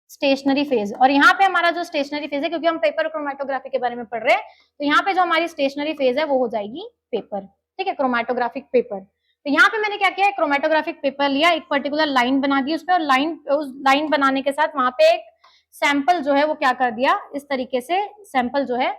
स्टेशनरी फेज। और यहाँ पे हमारा जो स्टेशनरी फेज है, क्योंकि हम पेपर क्रोमेटोग्राफी के बारे में पढ़ रहे हैं, तो यहाँ पे जो हमारी स्टेशनरी फेज है वो हो जाएगी पेपर, ठीक है, क्रोमेटोग्राफिक पेपर। तो यहाँ पे मैंने क्या किया है, क्रोमेटोग्राफिक पेपर लिया, एक पर्टिकुलर लाइन बना दी उस पर, और उस लाइन बनाने के साथ वहां पे एक सैंपल जो है वो क्या कर दिया, इस तरीके से सैंपल जो है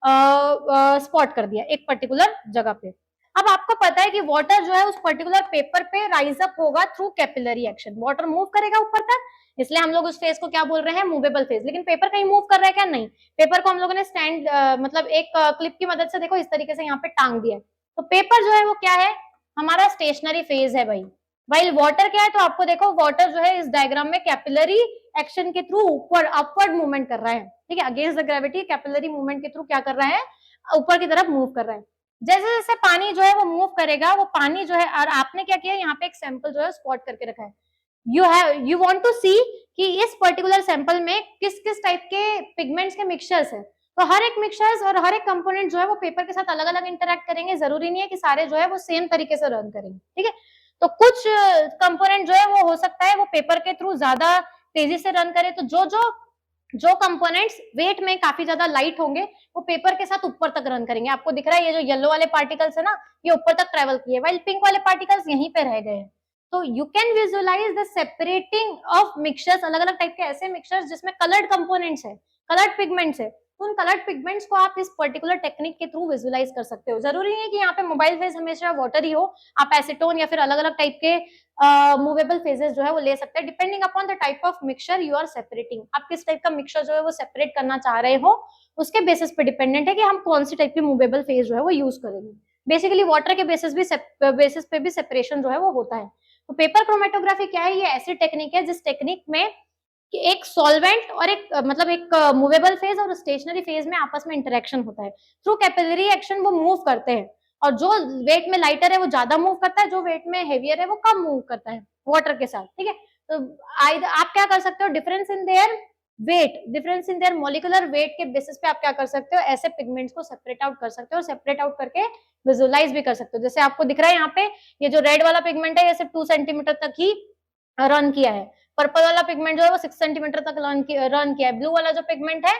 स्पॉट कर दिया एक पर्टिकुलर जगह पे। अब आपको पता है कि वाटर जो है उस पर्टिकुलर पेपर पे राइज अप होगा through capillary action, water move करेगा ऊपर तक, इसलिए हम लोग उस फेज को क्या बोल रहे हैं, मूवेबल फेज। लेकिन पेपर कहीं मूव कर रहा है क्या, नहीं। पेपर को हम लोगों ने स्टैंड मतलब एक क्लिप की मदद से देखो इस तरीके से यहाँ पे टांग दिया है, तो पेपर जो है वो क्या है, हमारा स्टेशनरी फेज है भाई। वाइल वाटर क्या है, तो आपको देखो वाटर जो है इस डायग्राम में कैपिलरी एक्शन के थ्रू ऊपर अपवर्ड मूवमेंट कर रहा है, ठीक है, against the gravity capillary movement के थ्रू क्या कर रहा है, ऊपर की तरफ मूव कर रहा है। जैसे जैसे पानी जो है वो मूव करेगा, वो पानी जो है, और आपने क्या किया, यहाँ पे एक सैंपल जो है स्पॉट करके रखा है। यू वांट टू सी कि इस पर्टिकुलर सैंपल में किस किस टाइप के पिगमेंट्स के मिक्सचर्स है। तो हर एक मिक्सचर्स और हर एक कंपोनेंट जो है वो पेपर के साथ अलग अलग इंटरेक्ट करेंगे, जरूरी नहीं है कि सारे जो है वो सेम तरीके से रन करेंगे, ठीक है। तो कुछ कंपोनेंट जो है वो हो सकता है वो पेपर के थ्रू ज्यादा तेजी से रन करे, तो जो कंपोनेंट्स वेट में काफी ज्यादा लाइट होंगे वो पेपर के साथ ऊपर तक रन करेंगे। आपको दिख रहा है ये जो येलो वाले पार्टिकल्स है ना, ये ऊपर तक ट्रेवल किए, वाइल पिंक वाले पार्टिकल्स यहीं पे रह गए हैं। तो you can visualize the separating of mixtures, अलग अलग टाइप के ऐसे मिक्सचर्स जिसमें कलर्ड कंपोनेंट्स है, कलर्ड पिगमेंट्स है, तो उन कलर्ड पिगमेंट्स को आप इस पर्टिकुलर टेक्निक के थ्रू विजुअलाइज कर सकते हो। जरूरी नहीं है कि यहाँ पे मोबाइल फेज हमेशा वाटर ही हो, आप एसीटोन या फिर अलग अलग टाइप के मूवेबल फेजेस जो है वो ले सकते हैं, depending upon the type of mixture you are separating. आप किस टाइप का मिक्सचर जो है वो सेपरेट करना चाह रहे हो, उसके बेसिस पे डिपेंडेंट है कि हम कौन सी टाइप की मूवेबल फेज जो है वो यूज करेंगे। बेसिकली वाटर के बेसिस पे भी सेपरेशन जो है वो होता है। तो पेपर क्रोमेटोग्राफी क्या है, ये ऐसी टेक्निक है जिस टेक्निक में एक सॉल्वेंट और एक मतलब एक मूवेबल फेज और स्टेशनरी फेज में आपस में इंटरेक्शन होता है, थ्रू कैपिलरी एक्शन वो मूव करते हैं, और जो वेट में लाइटर है वो ज्यादा मूव करता है, जो वेट में हेवियर है वो कम मूव करता है वाटर के साथ, ठीक है। तो आप क्या कर सकते हो, difference in their weight, difference in their molecular weight के बेसिस पे आप क्या कर सकते हो, ऐसे पिगमेंट्स को सेपरेट आउट कर सकते हो, और सेपरेट आउट करके विजुअलाइज भी कर सकते हो। जैसे आपको दिख रहा है यहाँ पे ये जो रेड वाला पिगमेंट है ये सिर्फ 2 सेंटीमीटर तक ही रन किया है, पर्पल वाला पिगमेंट जो है वो 6 सेंटीमीटर तक रन किया है, ब्लू वाला जो पिगमेंट है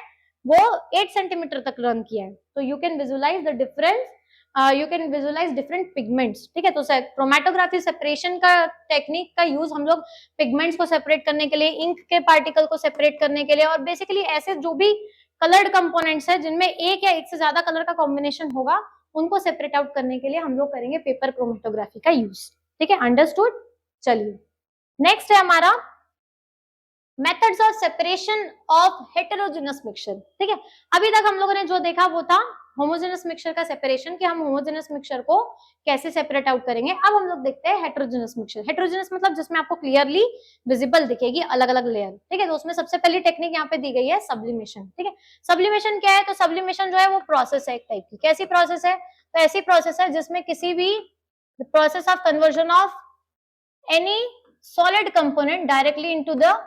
वो 8 सेंटीमीटर तक रन किया है। तो you can visualize the difference, you can visualize different pigments, ठीक है। तो क्रोमेटोग्राफी सेपरेशन का टेक्निक का यूज हम लोग पिगमेंट्स को सेपरेट करने के लिए, इंक के पार्टिकल को सेपरेट करने के लिए, और बेसिकली ऐसे जो भी कलर्ड कंपोनेंट्स है जिनमें एक या एक से ज्यादा कलर का कॉम्बिनेशन होगा उनको सेपरेट आउट करने के लिए हम लोग करेंगे पेपर क्रोमेटोग्राफी का यूज, ठीक है, अंडरस्टूड। चलिए नेक्स्ट है हमारा methods of separation of heterogeneous mixture, ठीक है। अभी तक हम लोगों ने जो देखा वो था होमोजेनस मिक्सचर का सेपरेशन, कि हम होमोजेनस मिक्सचर को कैसे सेपरेट आउट करेंगे। अब हम लोग देखते हैं हेटेरोजेनस मिक्सचर। हेटेरोजेनस मतलब जिसमें आपको क्लियरली विजिबल दिखेगी अलग अलग लेयर, ठीक है। तो उसमें सबसे पहली टेक्निक यहाँ पे दी गई है सब्लिमेशन, ठीक है। सब्लिमेशन क्या है, तो सब्लिमेशन जो है वो प्रोसेस है एक टाइप की। कैसी प्रोसेस है, तो ऐसी प्रोसेस है जिसमें किसी भी process of conversion of any solid component directly into the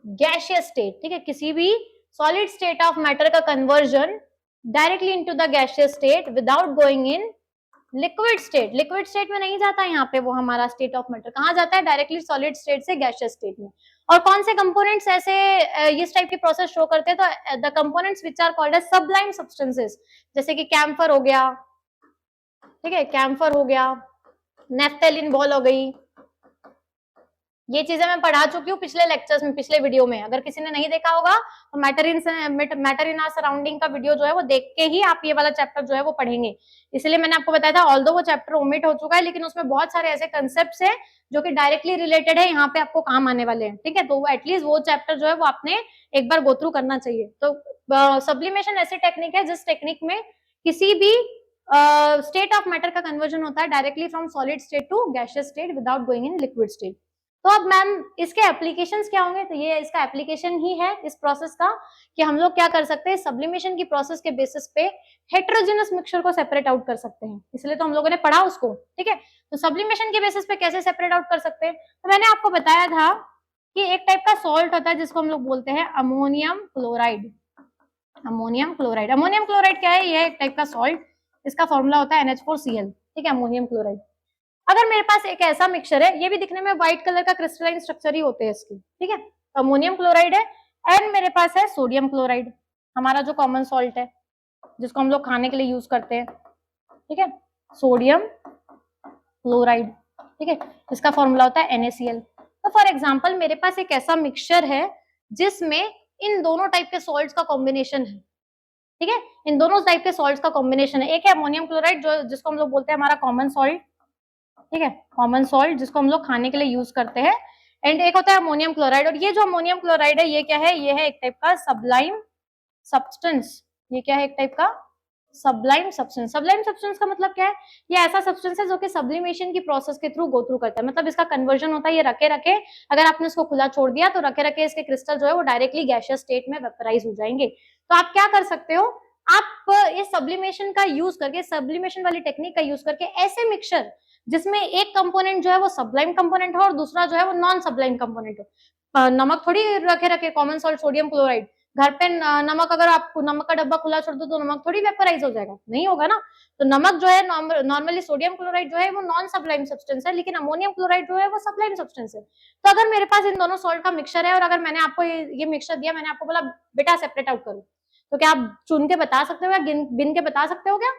gaseous state, ठीक है, किसी भी सॉलिड स्टेट ऑफ मैटर का conversion directly into the gaseous state without going in liquid state. Liquid state में नहीं जाता यहाँ पे वो हमारा स्टेट ऑफ मैटर, कहाँ जाता है, डायरेक्टली सॉलिड स्टेट से गैसियस स्टेट में। और कौन से कंपोनेंट्स ऐसे इस टाइप की प्रोसेस शो करते हैं, तो the components which are called as sublime substances, जैसे कि कैम्फर हो गया, ठीक है, कैम्फर हो गया, नेफ्थेलिन बॉल हो गई, ये चीजें मैं पढ़ा चुकी हूँ पिछले लेक्चर्स में, पिछले वीडियो में। अगर किसी ने नहीं देखा होगा तो मैटर इन आवर सराउंडिंग का वीडियो जो है वो देख के ही आप ये वाला चैप्टर जो है वो पढ़ेंगे। इसलिए मैंने आपको बताया था, ऑल्दो वो चैप्टर ओमिट हो चुका है लेकिन उसमें बहुत सारे ऐसे कंसेप्ट है जो कि डायरेक्टली रिलेटेड है, यहाँ पे आपको काम आने वाले हैं, ठीक है। तो एटलीस्ट वो चैप्टर जो है वो आपने एक बार गो थ्रू करना चाहिए। तो सब्लिमेशन ऐसी टेक्निक है जिस टेक्निक में किसी भी स्टेट ऑफ मैटर का कन्वर्जन होता है directly from solid state to gaseous state without going in liquid state. तो अब मैम इसके एप्लीकेशंस क्या होंगे, तो ये इसका एप्लीकेशन ही है इस प्रोसेस का, कि हम लोग क्या कर सकते हैं, सब्लिमेशन की प्रोसेस के बेसिस पे हेटेरोजेनस मिक्सचर को सेपरेट आउट कर सकते हैं, इसलिए तो हम लोगों ने पढ़ा उसको, ठीक है। तो सब्लिमेशन के बेसिस पे कैसे सेपरेट आउट कर सकते हैं, तो मैंने आपको बताया था कि एक टाइप का सॉल्ट होता है जिसको हम लोग बोलते हैं ammonium chloride. Ammonium chloride, ammonium chloride क्या है, यह एक टाइप का सॉल्ट, इसका फॉर्मूला होता है NH4Cl, ठीक है, अमोनियम क्लोराइड। अगर मेरे पास एक ऐसा मिक्सचर है, ये भी दिखने में व्हाइट कलर का क्रिस्टलाइन स्ट्रक्चर ही होते हैं इसके, ठीक है, अमोनियम क्लोराइड है, एंड मेरे पास है सोडियम क्लोराइड, हमारा जो कॉमन सॉल्ट है जिसको हम लोग खाने के लिए यूज करते हैं, ठीक है, सोडियम क्लोराइड, ठीक है, इसका फॉर्मूला होता है NaCl। तो फॉर एग्जांपल मेरे पास एक ऐसा मिक्सचर है जिसमें इन दोनों टाइप के सॉल्ट्स का कॉम्बिनेशन है, ठीक है, इन दोनों टाइप के सॉल्ट्स का कॉम्बिनेशन है। एक है अमोनियम क्लोराइड जो जिसको हम लोग बोलते हैं हमारा कॉमन सॉल्ट, ठीक है, कॉमन सॉल्ट जिसको हम लोग खाने के लिए यूज करते हैं, एंड एक होता है अमोनियम क्लोराइड। और ये जो अमोनियम क्लोराइड है ये क्या है, ये है एक टाइप का सबलाइम सब्सटेंस। ये क्या है, एक टाइप का सबलाइम सब्सटेंस। सबलाइम सब्सटेंस का मतलब क्या है, ये ऐसा सब्सटेंस है जो कि सब्लिमेशन की प्रोसेस के थ्रू गो थ्रू करता है, मतलब इसका कन्वर्जन होता है ये रखे रखे, अगर आपने इसको खुला छोड़ दिया तो रखे रखे इसके क्रिस्टल जो है वो डायरेक्टली गैसियस स्टेट में वेपराइज हो जाएंगे। तो आप क्या कर सकते हो, आप इस सब्लिमेशन का यूज करके, सब्लिमेशन वाली टेक्निक का यूज करके ऐसे मिक्सचर जिसमें एक कंपोनेंट जो है वो सबलाइम कंपोनेंट हो और दूसरा जो है वो नॉन सबलाइम कंपोनेंट हो। नमक थोड़ी रखे रखे, कॉमन सॉल्ट सोडियम क्लोराइड, घर पे नमक, अगर आप नमक का डब्बा खुला छोड़ दो तो नमक थोड़ी वेपराइज हो जाएगा, नहीं होगा ना। तो नमक जो है नॉर्मली, सोडियम क्लोराइड जो है वो नॉन सबलाइम सब्सटेंस है, लेकिन अमोनियम क्लोराइड जो है वो सबलाइम सब्सटेंस है। तो अगर मेरे पास इन दोनों सॉल्ट का मिक्सचर है और अगर मैंने आपको ये मिक्सचर दिया, मैंने आपको बोला बेटा सेपरेट आउट करो, तो क्या आप चुन के बता सकते हो या गिन के बता सकते हो क्या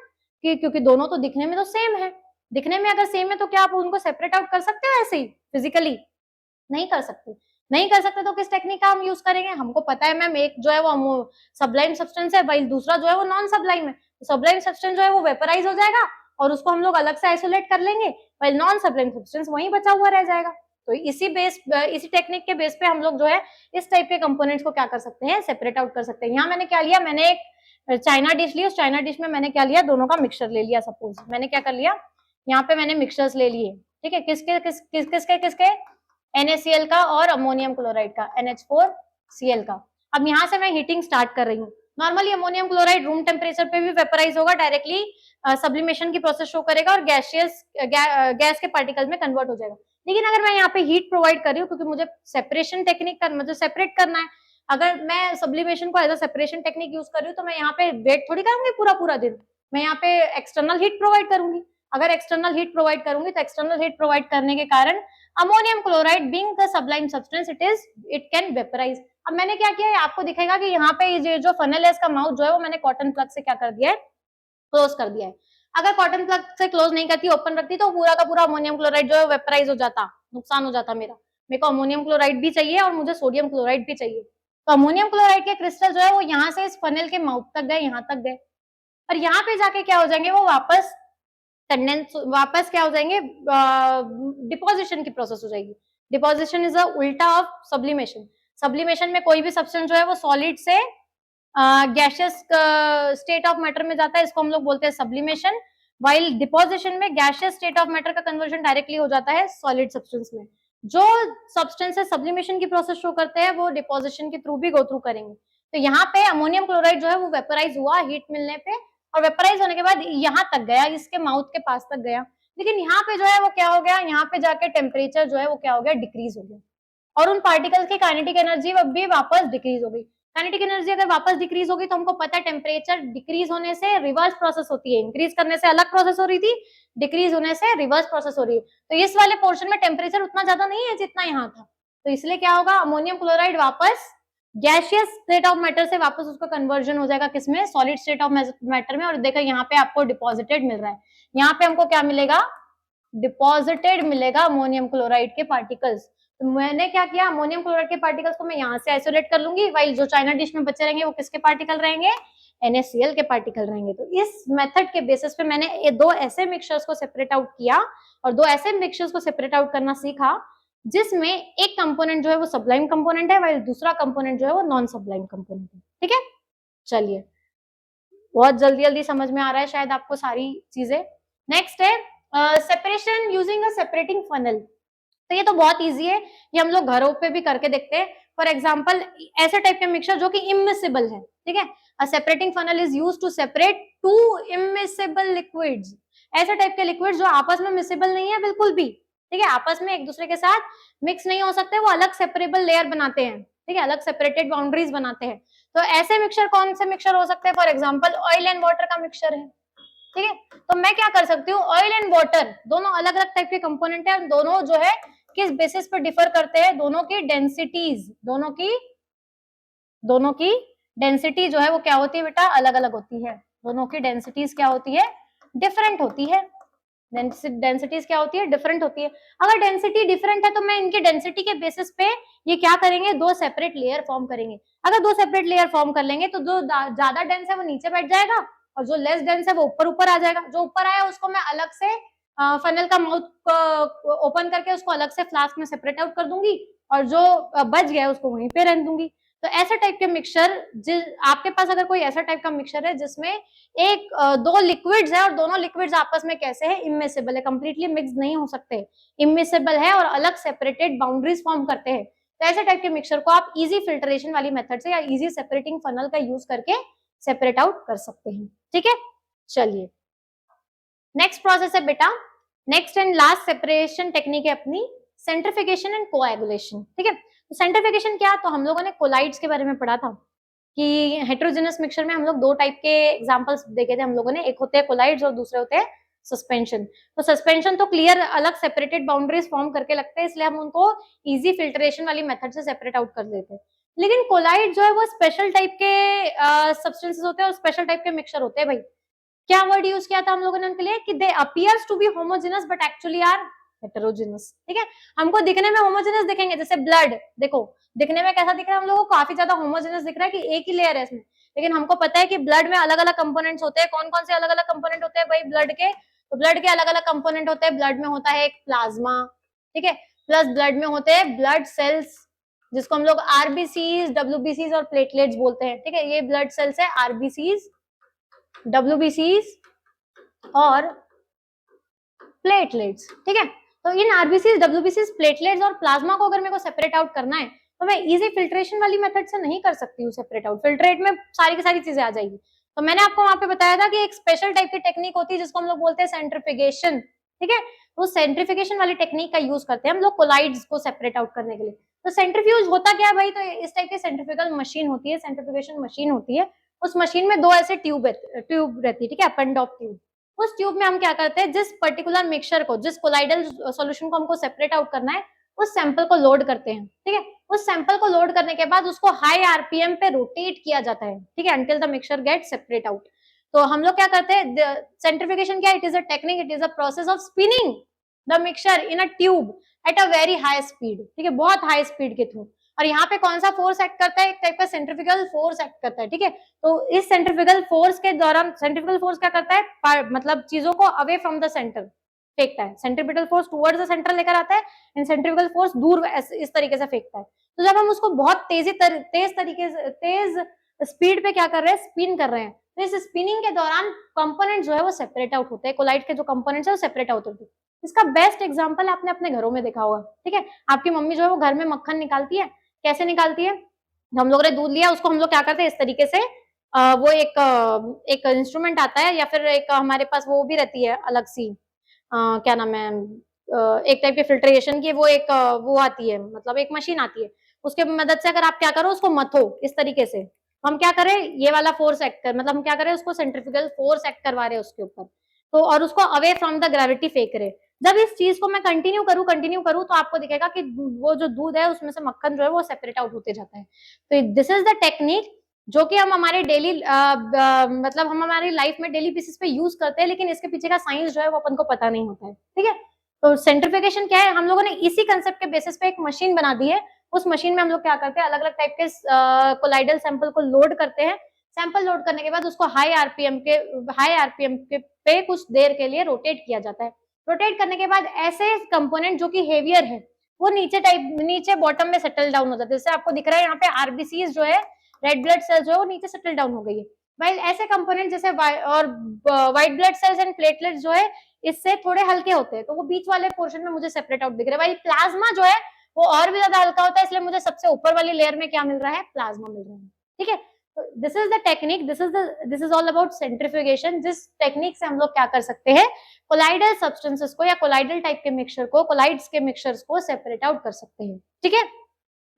कि, क्योंकि दोनों तो दिखने में तो सेम है, दिखने में अगर सेम है तो क्या आप उनको सेपरेट आउट कर सकते हो ऐसे ही फिजिकली? नहीं कर सकते। नहीं कर सकते तो किस टेक्निक का हम यूज करेंगे? हमको पता है मैम एक जो है वो सबलाइम सब्सटेंस है, वही दूसरा जो है वो नॉन सबलाइम है। सबलाइम सब्सटेंस जो है वो वेपराइज हो जाएगा और उसको हम लोग अलग से आइसोलेट कर लेंगे, वही नॉन सबलाइम सब्सटेंस वहीं बचा हुआ रह जाएगा। तो इसी टेक्निक के बेस पे हम लोग जो है इस टाइप के कंपोनेंट्स को क्या कर सकते हैं, सेपरेट आउट कर सकते हैं। यहाँ मैंने क्या लिया, मैंने एक चाइना डिश ली, उस चाइना डिश में मैंने क्या लिया, दोनों का मिक्सचर ले लिया। सपोज मैंने क्या कर लिया, यहाँ पे मैंने मिक्सचर्स ले लिए, ठीक है, किसके NaCl का और अमोनियम क्लोराइड का, NH4Cl का। अब यहाँ से मैं हीटिंग स्टार्ट कर रही हूँ। Normally ammonium chloride room temperature पे भी वेपराइज होगा, डायरेक्टली सब्लिमेशन की प्रोसेस शो करेगा और गैस के पार्टिकल्स में कन्वर्ट हो जाएगा। लेकिन अगर मैं यहाँ पे हीट प्रोवाइड कर रही हूँ, क्योंकि मुझे सेपरेशन टेक्निक कर, मुझे सेपरेट करना है, अगर मैं सब्लिमेशन को as a separation technique use कर रही हूँ तो मैं यहाँ पे वेट थोड़ी करूंगी पूरा दिन, मैं यहाँ पे एक्सटर्नल हीट प्रोवाइड करूंगी। अगर एक्सटर्नल हीट प्रोवाइड करूंगी तो एक्सटर्नल हीट प्रोवाइड करने के कारण ammonium chloride being the Sublime substance it can vaporise. अब मैंने क्या किया है, आपको दिखेगा कि यहाँ पे ये जो फनल है इसका माउथ जो है वो मैंने कॉटन प्लग से क्या कर दिया है, क्लोज कर दिया है। अगर कॉटन प्लग से क्लोज नहीं करती, ओपन रखती, तो पूरा का पूरा अमोनियम क्लोराइड जो है वेपराइज हो जाता, नुकसान हो जाता मेरा। मेरे को अमोनियम क्लोराइड भी चाहिए और मुझे सोडियम क्लोराइड भी चाहिए। तो अमोनियम क्लोराइड के क्रिस्टल जो है वो यहाँ से इस फनल के माउथ तक गए, यहाँ तक गए, और यहाँ पे जाके क्या हो जाएंगे, वो वापस क्या हो जाएंगे, डिपोजिशन की प्रोसेस हो जाएगी। डिपोजिशन इज अ उल्टा ऑफ सब्लिमेशन। सब्लिमेशन में कोई भी सब्सटेंस जो है वो सॉलिड से गैसियस स्टेट ऑफ मैटर में जाता है, इसको हम लोग बोलते हैं सब्लिमेशन। वाइल डिपोजिशन में गैसियस स्टेट ऑफ मैटर का कन्वर्जन डायरेक्टली हो जाता है सॉलिड सब्सटेंस में। जो सब्सटेंस है सब्लिमेशन की प्रोसेस शो करते हैं वो डिपोजिशन के थ्रू भी गो थ्रू करेंगे। तो यहाँ पे अमोनियम क्लोराइड जो है वो वेपराइज हुआ हीट मिलने पे, और वेपराइज होने के बाद यहाँ तक गया, इसके माउथ के पास तक गया, लेकिन यहाँ पे जो है वो क्या हो गया, यहाँ पे जाके टेम्परेचर जो है वो क्या हो गया, डिक्रीज हो गया, और उन पार्टिकल्स की काइनेटिक एनर्जी भी वापस डिक्रीज हो गई। काइनेटिक एनर्जी अगर वापस डिक्रीज होगी तो हमको पता है टेम्परेचर डिक्रीज होने से रिवर्स प्रोसेस होती है, इंक्रीज करने से अलग प्रोसेस हो रही थी, डिक्रीज होने से रिवर्स प्रोसेस हो रही है। तो इस वाले पोर्शन में टेम्परेचर उतना ज्यादा नहीं है जितना यहाँ था, तो इसलिए क्या होगा, अमोनियम क्लोराइड वापस गैसियस स्टेट ऑफ मैटर से वापस उसका कन्वर्जन हो जाएगा किसमें, सॉलिड स्टेट ऑफ मैटर में। और देखो यहाँ पे आपको डिपॉजिटेड मिल रहा है, यहाँ पे हमको क्या मिलेगा, डिपॉजिटेड मिलेगा अमोनियम क्लोराइड के पार्टिकल्स। तो मैंने क्या किया, अमोनियम क्लोराइड के पार्टिकल्स को मैं यहाँ से आइसोलेट कर लूंगी, वाइल जो चाइना डिश में बचे रहेंगे वो किसके पार्टिकल रहेंगे, NaCl के पार्टिकल रहेंगे। तो इस मेथड के बेसिस पे मैंने दो ऐसे मिक्सचर्स को सेपरेट आउट किया और दो ऐसे मिक्सचर्स को सेपरेट आउट करना सीखा जिसमें एक कंपोनेंट जो है वो सबलाइम कंपोनेंट है, वाइल दूसरा कंपोनेंट जो है वो नॉन सबलाइम कंपोनेंट है। ठीक है, चलिए, बहुत जल्दी जल्दी समझ में आ रहा है शायद आपको सारी चीजें। नेक्स्ट है separation using a separating funnel. तो ये तो बहुत इजी है, ये हम लोग घरों पे भी करके देखते हैं। फॉर एग्जाम्पल ऐसे टाइप के मिक्सचर जो कि इमिसिबल है, ठीक है, a separating funnel is used to separate two immiscible liquids. ऐसे टाइप के लिक्विड्स जो आपस में मिसिबल नहीं है बिल्कुल भी, ठीक है, आपस में एक दूसरे के साथ मिक्स नहीं हो सकते, वो अलग सेपरेबल लेयर बनाते हैं, ठीक है, अलग सेपरेटेड बाउंड्रीज बनाते हैं। तो ऐसे मिक्सचर कौन से मिक्सचर हो सकते हैं, for example oil and water का मिक्सचर है, ठीक है। तो मैं क्या कर सकती हूँ, ऑयल एंड वाटर दोनों अलग अलग टाइप के कंपोनेंट है, दोनों जो है किस बेसिस पर डिफर करते हैं? दोनों की डेंसिटीज, दोनों की डेंसिटी जो है वो क्या होती है बेटा? अलग अलग होती है। दोनों की डेंसिटीज क्या होती है? डिफरेंट होती है। डेंसिटीज क्या होती है? डिफरेंट होती है। अगर डेंसिटी डिफरेंट है तो मैं इनकी डेंसिटी के बेसिस पे ये क्या करेंगे? दो सेपरेट लेयर फॉर्म करेंगे। अगर दो सेपरेट लेयर फॉर्म कर लेंगे तो जो ज्यादा डेंस है वो नीचे बैठ जाएगा और जो लेस डेंस है वो ऊपर ऊपर आ जाएगा। जो ऊपर आया उसको मैं अलग से फनल का माउथ ओपन करके उसको अलग से फ्लास्क में सेपरेट आउट कर दूंगी और जो बच गया उसको वहीं पे रहने दूंगी। तो ऐसा टाइप के मिक्सचर, आपके पास अगर कोई ऐसा टाइप का मिक्सचर है जिसमें एक दो लिक्विड्स है और दोनों लिक्विड्स आपस में कैसे है? इमिसेबल है, कंप्लीटली मिक्स नहीं हो सकते, इमिसेबल है और अलग सेपरेटेड बाउंड्रीज फॉर्म करते हैं। तो ऐसे टाइप के मिक्सचर को आप इजी फिल्ट्रेशन वाली मेथड से या इजी सेपरेटिंग फनल का यूज करके सेपरेट आउट कर सकते हैं। ठीक है, चलिए नेक्स्ट प्रोसेस है बेटा, next and last separation technique है अपनी सेंट्रिफिकेशन एंड कोएगुलेशन। ठीक है, तो सेंट्रिफिकेशन क्या? तो हम लोगों ने कोलाइड्स के बारे में पढ़ा था कि हेट्रोजेनस मिक्सचर में हम लोग दो टाइप के एग्जांपल्स देखे थे हम लोगों ने, एक होते हैं कोलाइड्स और दूसरे होते हैं सस्पेंशन। तो सस्पेंशन तो क्लियर अलग सेपरेटेड बाउंड्रीज फॉर्म करके लगते हैं, इसलिए हम उनको इजी फिल्ट्रेशन वाली मेथड से सेपरेट आउट कर देते हैं। लेकिन कोलाइड जो है वो स्पेशल टाइप के सब्सटेंसेस होते हैं और स्पेशल टाइप के मिक्सचर होते हैं भाई। क्या वर्ड यूज किया था हम लोगों ने उनके लिए? कि they appears to be homogenous but actually are heterogeneous. ठीक है, हमको दिखने में होमोजेनस दिखेंगे, जैसे ब्लड देखो दिखने में कैसा दिख रहा है? हम लोगों को काफी ज्यादा होमोजेनस दिख रहा है कि एक ही लेयर है इसमें, लेकिन हमको पता है कि ब्लड में अलग अलग कंपोनेंट्स होते हैं। कौन कौन से अलग अलग कंपोनेंट होते हैं भाई ब्लड के? तो ब्लड के अलग अलग कंपोनेंट होते हैं। ब्लड में होता है एक प्लाज्मा, ठीक है, प्लस ब्लड में होते हैं ब्लड सेल्स जिसको हम लोग आरबीसीज, डब्ल्यूबीसीज और प्लेटलेट्स बोलते हैं। ठीक है, ये ब्लड सेल्स है आरबीसीज, डब्ल्यूबीसीज और प्लेटलेट्स। ठीक है, तो इन आरबीसीज, डब्ल्यूबीसीज, प्लेटलेट्स और प्लाज्मा को अगर मेरे को सेपरेट आउट करना है तो मैं इजी फिल्ट्रेशन वाली मेथड से नहीं कर सकती हूँ सेपरेट आउट। फिल्ट्रेट में सारी की सारी चीजें आ जाएगी। तो मैंने आपको वहां पे बताया था कि एक स्पेशल टाइप की टेक्निक होती है जिसको हम लोग बोलते हैं सेंट्रिफिकेशन। ठीक है, तो सेंट्रिफिकेशन वाली टेक्निक का यूज करते हैं हम लोग कोलाइड्स को सेपरेट आउट करने के लिए। तो सेंट्रीफ्यूज होता क्या है भाई? तो इस टाइप की सेंट्रिफिकल मशीन होती है, सेंट्रिफिकेशन मशीन होती है। उस मशीन में दो ऐसे ट्यूब रहती है, ठीक है, अप एंड डॉप ट्यूब। उस ट्यूब में हम क्या करते हैं, जिस पर्टिकुलर मिक्सचर को, जिस कोलाइडल सॉल्यूशन को हमको सेपरेट आउट करना है, उस सैंपल को लोड करते हैं। ठीक है, उस सैंपल को लोड करने के बाद उसको हाई आरपीएम पे रोटेट किया जाता है। ठीक है, until the mixture gate separate out. तो हम लोग क्या करते हैं, सेंट्रिफिकेशन क्या? It is a technique, it is a process of spinning the mixture in a tube at a very high speed. ठीक है, बहुत हाई स्पीड के थ्रू। और यहाँ पे कौन सा फोर्स एक्ट करता है? एक टाइप का सेंट्रिफिकल फोर्स एक्ट करता है। ठीक है, तो इस सेंट्रिफिकल फोर्स के दौरान, सेंट्रिफिकल फोर्स क्या करता है? मतलब चीजों को अवे फ्रॉम द सेंटर फेंकता है। Centripetal force towards the centre लेकर आता है, एंड सेंट्रिफिकल फोर्स दूर इस तरीके से फेंकता है। तो जब हम उसको बहुत तेज तरीके से, तेज स्पीड पे क्या कर रहे हैं? स्पिन कर रहे हैं। तो इस स्पिनिंग के दौरान कंपोनेंट जो है वो सेपरेट आउट होते हैं। कोलाइड के जो कंपोनेंट्स है वो सेपरेट आउट होते हैं। इसका बेस्ट एग्जांपल आपने अपने घरों में देखा होगा। ठीक है, आपकी मम्मी जो है वो घर में मक्खन निकालती है, कैसे निकालती है? हम लोगों ने दूध लिया, उसको हम लोग क्या करते हैं? इस तरीके से वो एक इंस्ट्रूमेंट आता है, या फिर एक हमारे पास वो भी रहती है अलग सी, क्या नाम है, एक टाइप के फिल्ट्रेशन की वो एक वो आती है, मतलब एक मशीन आती है, उसके मदद से अगर आप क्या करो, उसको मथो इस तरीके से। हम क्या करें, ये वाला फोर्स एक्ट कर, मतलब हम क्या करें, उसको सेंट्रिफिकल फोर्स एक्ट करवा रहे हैं उसके ऊपर, तो और उसको अवे फ्रॉम द ग्रेविटी फेंक रहे। जब इस चीज को मैं कंटिन्यू करूं तो आपको दिखेगा कि वो जो दूध है उसमें से मक्खन जो है वो सेपरेट आउट होते जाता है। तो दिस इज द टेक्निक जो कि हम हमारे डेली मतलब हम हमारी लाइफ में डेली बेसिस पे यूज करते हैं, लेकिन इसके पीछे का साइंस जो है वो अपन को पता नहीं होता है। ठीक है, तो सेंट्रिफिकेशन क्या है? हम लोगों ने इसी कंसेप्ट के बेसिस पे एक मशीन बना दी है। उस मशीन में हम लोग क्या करते हैं, अलग अलग टाइप के कोलाइडल सैंपल को लोड करते हैं। सैंपल लोड करने के बाद उसको हाई आरपीएम के पे कुछ देर के लिए रोटेट किया जाता है। रोटेट करने के बाद ऐसे कंपोनेंट जो कि हेवियर है वो नीचे बॉटम में सेटल डाउन हो जाते हैं। जैसे आपको दिख रहा है यहाँ पे आरबीसीज जो है, रेड ब्लड सेल्स जो है वो नीचे सेटल डाउन हो गई है। वाइल ऐसे कंपोनेंट जैसे और white blood cells and platelets जो है इससे थोड़े हल्के होते हैं, तो वो बीच वाले पोर्शन में मुझे सेपरेट आउट दिख रहा है। वाइल प्लाज्मा जो है वो और भी ज्यादा हल्का होता है, इसलिए मुझे सबसे ऊपर वाली लेयर में क्या मिल रहा है? प्लाज्मा मिल रहा है। ठीक है, तो this is the technique, this is all about सेंट्रिफिकेशन। जिस टेक्निक से हम लोग क्या कर सकते हैं, कोलाइडल सब्सटेंसेस को या कोलाइडल टाइप के मिक्सचर को, कोलाइड्स के मिक्सचर्स को सेपरेट आउट कर सकते हैं। ठीक है,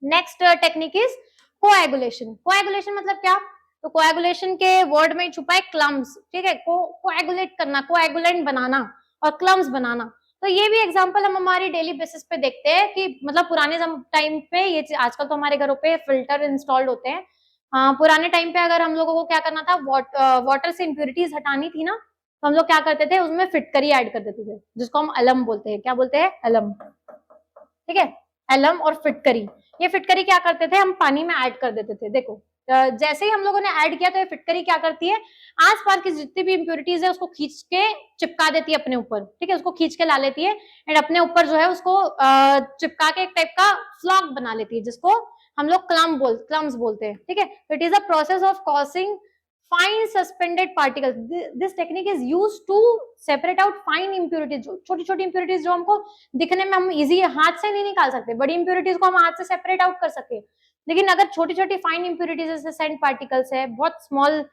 next technique is coagulation. Coagulation मतलब क्या? तो कोएगुलेशन के वर्ड में छुपा है क्लम्स। ठीक है, कोएगुलेट करना, कोएगुलेंट बनाना और क्लम्स बनाना। तो ये भी एग्जांपल हम हमारी डेली बेसिस पे देखते हैं कि मतलब पुराने टाइम पे ये आजकल तो हमारे घरों पे फिल्टर इंस्टॉल्ड होते हैं, पुराने टाइम पे अगर हम लोगों को क्या करना था, वाटर से इम्प्योरिटीज हटानी थी ना, तो हम लोग क्या करते थे, उसमें फिटकरी ऐड कर देते थे, जिसको हम अलम बोलते हैं। क्या बोलते हैं? अलम। ठीक है, अलम और फिटकरी। ये फिटकरी क्या करते थे, हम पानी में ऐड कर देते थे। देखो जैसे ही हम लोगों ने ऐड किया तो ये फिटकरी क्या करती है, आसपास की जितनी भी इम्प्योरिटीज है उसको खींच के चिपका देती है अपने ऊपर। ठीक है, उसको खींच के ला लेती है एंड अपने ऊपर जो है उसको चिपका के एक टाइप का फ्लॉक बना लेती है, जिसको हम लोग क्लम्स बोलते हैं। ठीक है, तो it is a process of causing fine suspended particles. This technique is used to separate out fine impurities. छोटी छोटी impurities जो हमको दिखने में हम इजी हाथ से नहीं निकाल सकते, बड़ी impurities को हम हाथ से सेपरेट आउट कर सकते हैं, लेकिन अगर छोटी छोटी फाइन इंप्योरिटीज जैसे सेंट पार्टिकल्स है, बहुत स्मॉल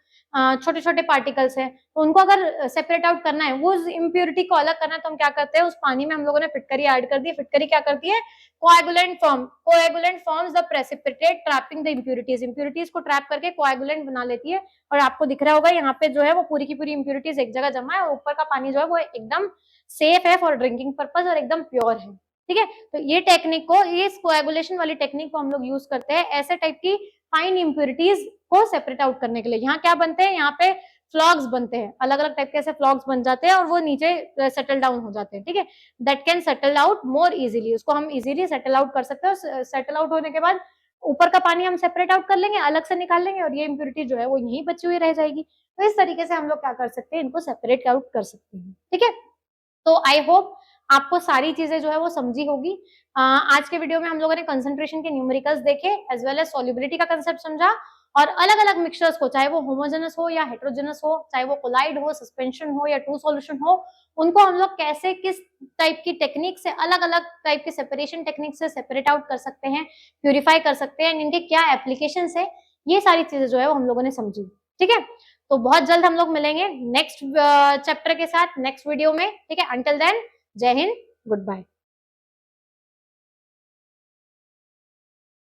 छोटे छोटे पार्टिकल्स है, तो उनको अगर सेपरेट आउट करना है, वो इम्प्योरिटी को अलग करना है, तो हम क्या करते हैं, उस पानी में हम लोगों ने फिटकरी ऐड कर दी। फिटकरी क्या करती है, coagulant forms the precipitate trapping the impurities को ट्रैप करके कोएगुलेंट बना लेती है। और आपको दिख रहा होगा यहाँ पे जो है वो पूरी की पूरी इम्प्योरिटीज एक जगह जमा है और ऊपर का पानी जो है वो एकदम सेफ है फॉर ड्रिंकिंग पर्पज और एकदम प्योर है। ठीक है, तो ये टेक्निक को, ये कोएगुलेशन वाली टेक्निक को हम लोग यूज करते हैं ऐसे टाइप की फाइन इम्प्योरिटीज को सेपरेट आउट करने के लिए। यहाँ क्या बनते हैं, यहाँ पे फ्लॉग्स बनते हैं, अलग अलग टाइप के ऐसे फ्लॉग्स बन जाते हैं और वो नीचे सेटल डाउन हो जाते हैं। ठीक है, that can settle out more easily, उसको हम इजीली सेटल आउट कर सकते हैं। सेटल आउट होने के बाद ऊपर का पानी हम सेपरेट आउट कर लेंगे, अलग से निकाल लेंगे और ये इम्प्योरिटी जो है वो यहीं बची हुई रह जाएगी। तो इस तरीके से हम लोग क्या कर सकते हैं, इनको सेपरेट आउट कर सकते हैं। ठीक है, तो आई होप आपको सारी चीजें जो है वो समझी होगी। आज के वीडियो में हम लोगों ने कंसंट्रेशन के न्यूमेरिकल्स देखे, एज वेल एज सॉल्युबिलिटी का कंसेप्ट समझा, और अलग अलग मिक्सचर्स को, चाहे वो होमोजेनस हो या हेट्रोजेनस हो, चाहे वो कोलाइड हो, सस्पेंशन हो या टू सॉल्यूशन हो, उनको हम लोग कैसे किस टाइप की टेक्निक से, अलग अलग टाइप की सेपरेशन टेक्निक से सेपरेट आउट कर सकते हैं, प्यूरिफाई कर सकते हैं, इनके क्या एप्लीकेशन है, ये सारी चीजें जो है वो हम लोगों ने समझी। ठीक है, तो बहुत जल्द हम लोग मिलेंगे नेक्स्ट चैप्टर के साथ, नेक्स्ट वीडियो में। ठीक है, अंटिल देन, जय हिंद, गुड बाय।